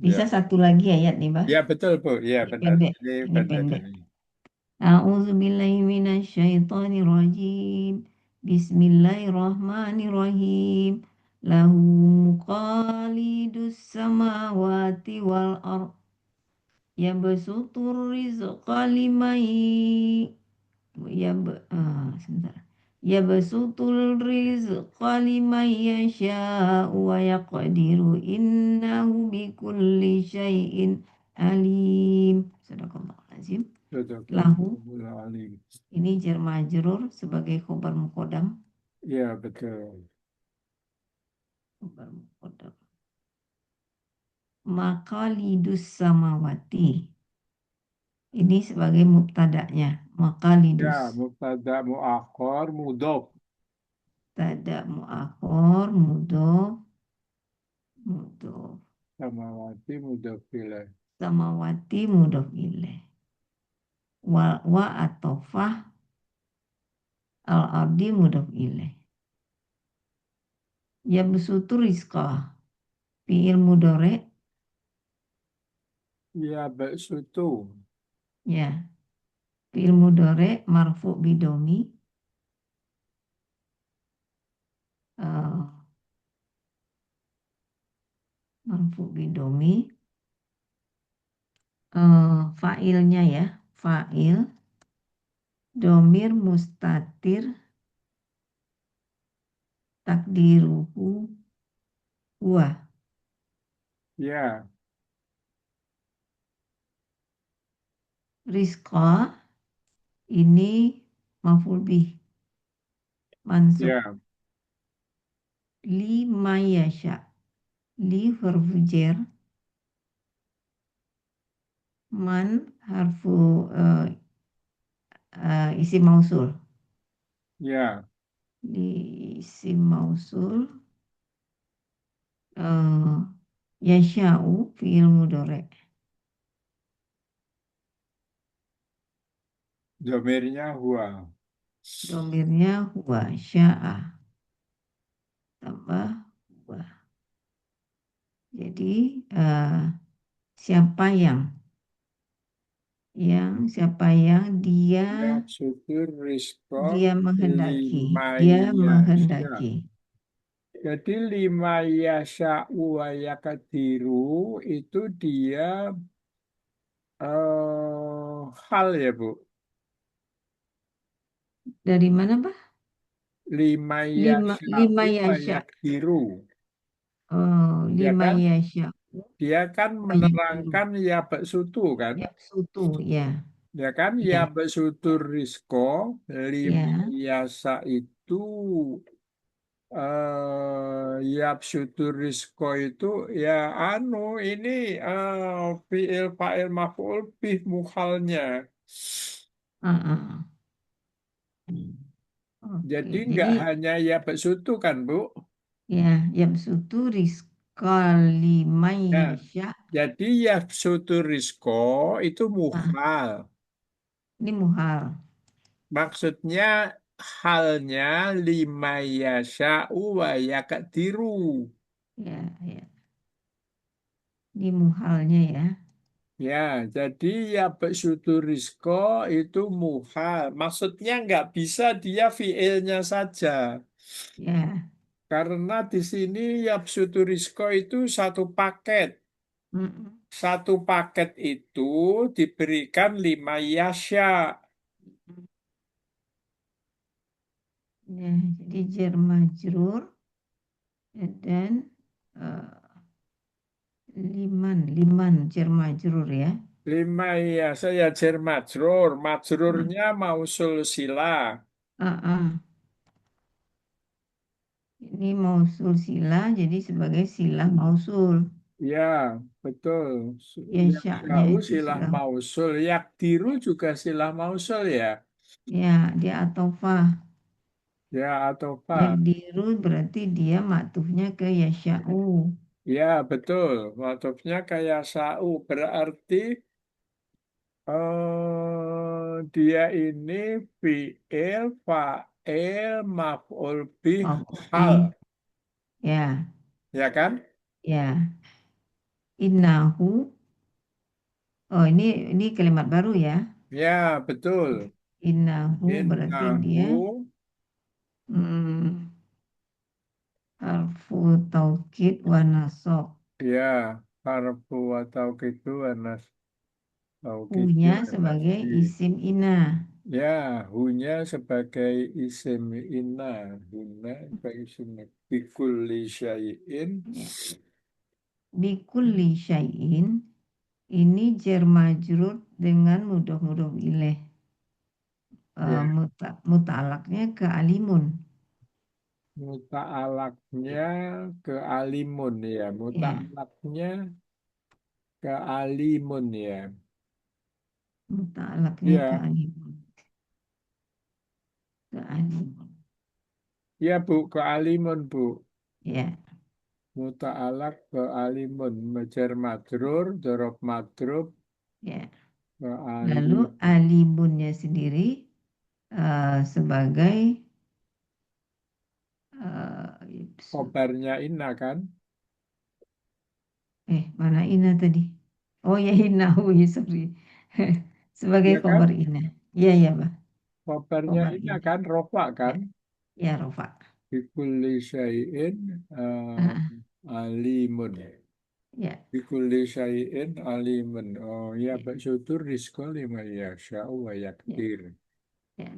B: Bisa
A: Ya,
B: satu lagi ayat nih, Bah.
A: ya betul, Bu. Ya
B: Ini
A: benar.
B: pendek.
A: Ini
B: Ini
A: benar
B: pendek.
A: ini.
B: A'udzu billahi minasyaitonir rajim. Bismillahirrahmanirrahim. Lahu muqalidus samawati wal ard. Yabsutur rizqa liman sebentar. Yabsutul rizqa liman yasha'u wa yaqdiru innahu bikulli syai'in alim. Sadaqallahul Lahu,
A: Sadaqallahul alim.
B: ini jar majrur sebagai khobar muqaddam.
A: Ya betul.
B: Khobar muqaddam. Maqalidus samawati. Ini sebagai mubtada'nya.
A: Ya,
B: Maqalidus.
A: mubtada muakhir mudhof.
B: Tada mu'akhor, mudhof, mudhof.
A: Samawati mudhof ilaih.
B: Samawati mudhof ilaih. Wa atofah al-ardi mudhof ilaih. Yabsutu rizqa. Fi'il mudhari,
A: Ya, baksutu.
B: ya. Fi'il mudhari marfu bidomi. eh, Marfu bidomi. Fa'ilnya ya. Fa'il. Domir mustatir. Takdiruhu. Huwa.
A: Ya,
B: Rizqa. Ini maf'ul bih. Mansub.
A: ya,
B: Li mayasya. Li huruf jar. Man harfu isim mausul.
A: ya.
B: Li isim mausul. uh, Yasya'u fi'il mudhari.
A: Domirnya huwa.
B: Domirnya huwa sya'a. Tambah huwa. Jadi siapa siapa yang
A: Ya, syukur rizko
B: dia menghendaki.
A: lima
B: Dia
A: yasha.
B: menghendaki.
A: Jadi lima yasha wa yakadiru itu dia hal ya, Bu.
B: Dari mana, Pak?
A: Lima
B: Lima,
A: yasha
B: lima
A: wa
B: yasya.
A: yakdiru.
B: Oh,
A: Ya
B: lima
A: kan?
B: yasya.
A: Dia kan
B: Banyak biru.
A: menerangkan ya baksutu kan?
B: Ya, soto, ya,
A: Ya kan? Ya
B: ya,
A: baksutur rizko lima
B: ya.
A: yasa itu yap syutur rizko itu ya anu ini fiil fa'il maf'ul bih mukhalnya.
B: Ah, ah. Oke,
A: Jadi
B: jadi
A: nggak hanya ya baksutu kan, Bu?
B: ya, yang soto rizqal liman
A: Ya.
B: yasya.
A: Jadi ya syutur rizko itu
B: Ah,
A: mukhal.
B: ini muhal.
A: Maksudnya halnya lima yasha'u wa yakadiru.
B: Ya, ya. Ini muhalnya ya.
A: Ya, jadi ya rizko itu muhal. Maksudnya nggak bisa dia fiilnya saja.
B: Ya.
A: Karena di sini ya rizko itu satu paket.
B: Mm-mm.
A: Satu paket itu diberikan lima yasha.
B: Ya, jadi jar majrur dan eh, liman jar majrur ya.
A: Lima yasha ya jar majrur.
B: Ah,
A: Majrurnya mausul sila.
B: ah, ah. Ini mausul sila jadi sebagai sila mausul.
A: Ya, betul.
B: Ya
A: Yang
B: syaknya
A: jauh
B: itu
A: silah
B: sila.
A: mausul. Yakdiru juga silah mausul ya.
B: Ya, dia atofah.
A: Ya, atau
B: Yang
A: Pak.
B: diru berarti dia maktuhnya ke yasha'u.
A: Ya, betul. Matofnya kayak sau. Berarti dia ini fi'il, fa'il, maf'ul bih, hal.
B: Maf'ul ya,
A: Ya kan?
B: ya. Innahu. Oh, ini kalimat baru ya.
A: Ya, betul.
B: Innahu berarti
A: Innahu,
B: dia hmm, harfu taukid wa nasab.
A: ya, harfu wa tauqidu wa nas tauqidu
B: Punya
A: wa
B: sebagai
A: nasbi.
B: isim ina.
A: Ya, hunya sebagai isim inna, huna sebagai isim bikulli syai'in.
B: Ya. Bikulli syai'in. Ini jar majrur dengan mudhof ilaih.
A: Ya,
B: Muta'alaknya ke alimun.
A: muta'alaknya ke alimun ya,
B: Ya,
A: muta'alaknya ke alimun ya.
B: muta'alaknya ke
A: Ya,
B: alimun. Ke alimun.
A: ya Bu, ke alimun Bu.
B: Ya,
A: Muta'alak ke alimun, majar majrur, dorob madrub
B: ya.
A: ke
B: Lalu
A: alimun.
B: alimunnya sendiri sebagai
A: Khobarnya inna kan?
B: mana ina tadi? Oh ya inahu ya sorry. Sebagai
A: Ya
B: khobar
A: kan?
B: ina. Iya ya, Bah.
A: Khobarnya
B: Khobar
A: inna
B: ina.
A: kan, rofa
B: Ya,
A: kan?
B: ya Rofa.
A: Bikulli syai'in
B: Ah,
A: alimun.
B: ya,
A: Bikulli syai'in alimun. Oh ya,
B: ya,
A: baksyutur rizqa lima yasha'u wa
B: ya,
A: yaktir.
B: ya,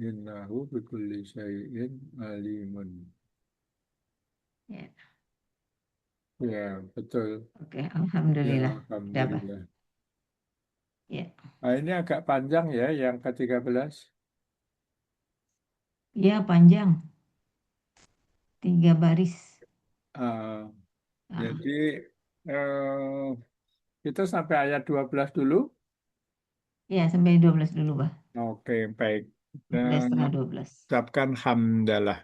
A: Innahu bikulli syai'in alimun.
B: ya.
A: Ya, betul.
B: Oke,
A: Ya,
B: alhamdulillah. Udah, Bah.
A: Alhamdulillah.
B: Ya,
A: Nah, ini agak panjang ya, yang ke-13.
B: ya panjang 3 baris.
A: Ah,
B: Ah,
A: jadi, eh, kita sampai ayat 12 dulu.
B: ya sampai 12 dulu, Bah.
A: Oke, baik.
B: Udah
A: Dan
B: setengah 12.
A: ucapkan hamdalah.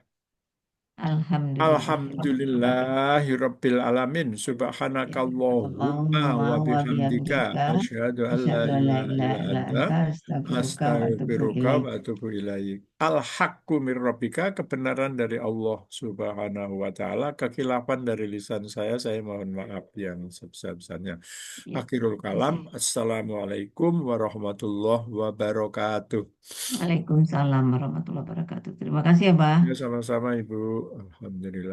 B: Alhamdulillah Rabbil alamin.
A: Alhamdulillahirabbil alamin.
B: Ya,
A: Subhanakallahumma
B: Allahumma
A: wa
B: wa
A: bihamdika
B: bihamdika
A: asyhadu an la
B: asyhadu an la
A: ilaha
B: ilaha
A: illa
B: illa
A: anta
B: anta astaghfiruka wa atubu
A: astaghfiruka
B: ilaik.
A: wa atubu ilaik. Al-haqqu mir rabbika, kebenaran dari Allah Subhanahu wa taala, kekhilafan dari lisan saya mohon maaf yang sebesar-besarnya.
B: Ya,
A: Akhirul kalam,
B: kasih.
A: Assalamualaikum warahmatullahi wabarakatuh.
B: Waalaikumsalam warahmatullahi wabarakatuh. Terima kasih ya, Pak.
A: Ya, sama-sama Ibu. Alhamdulillah.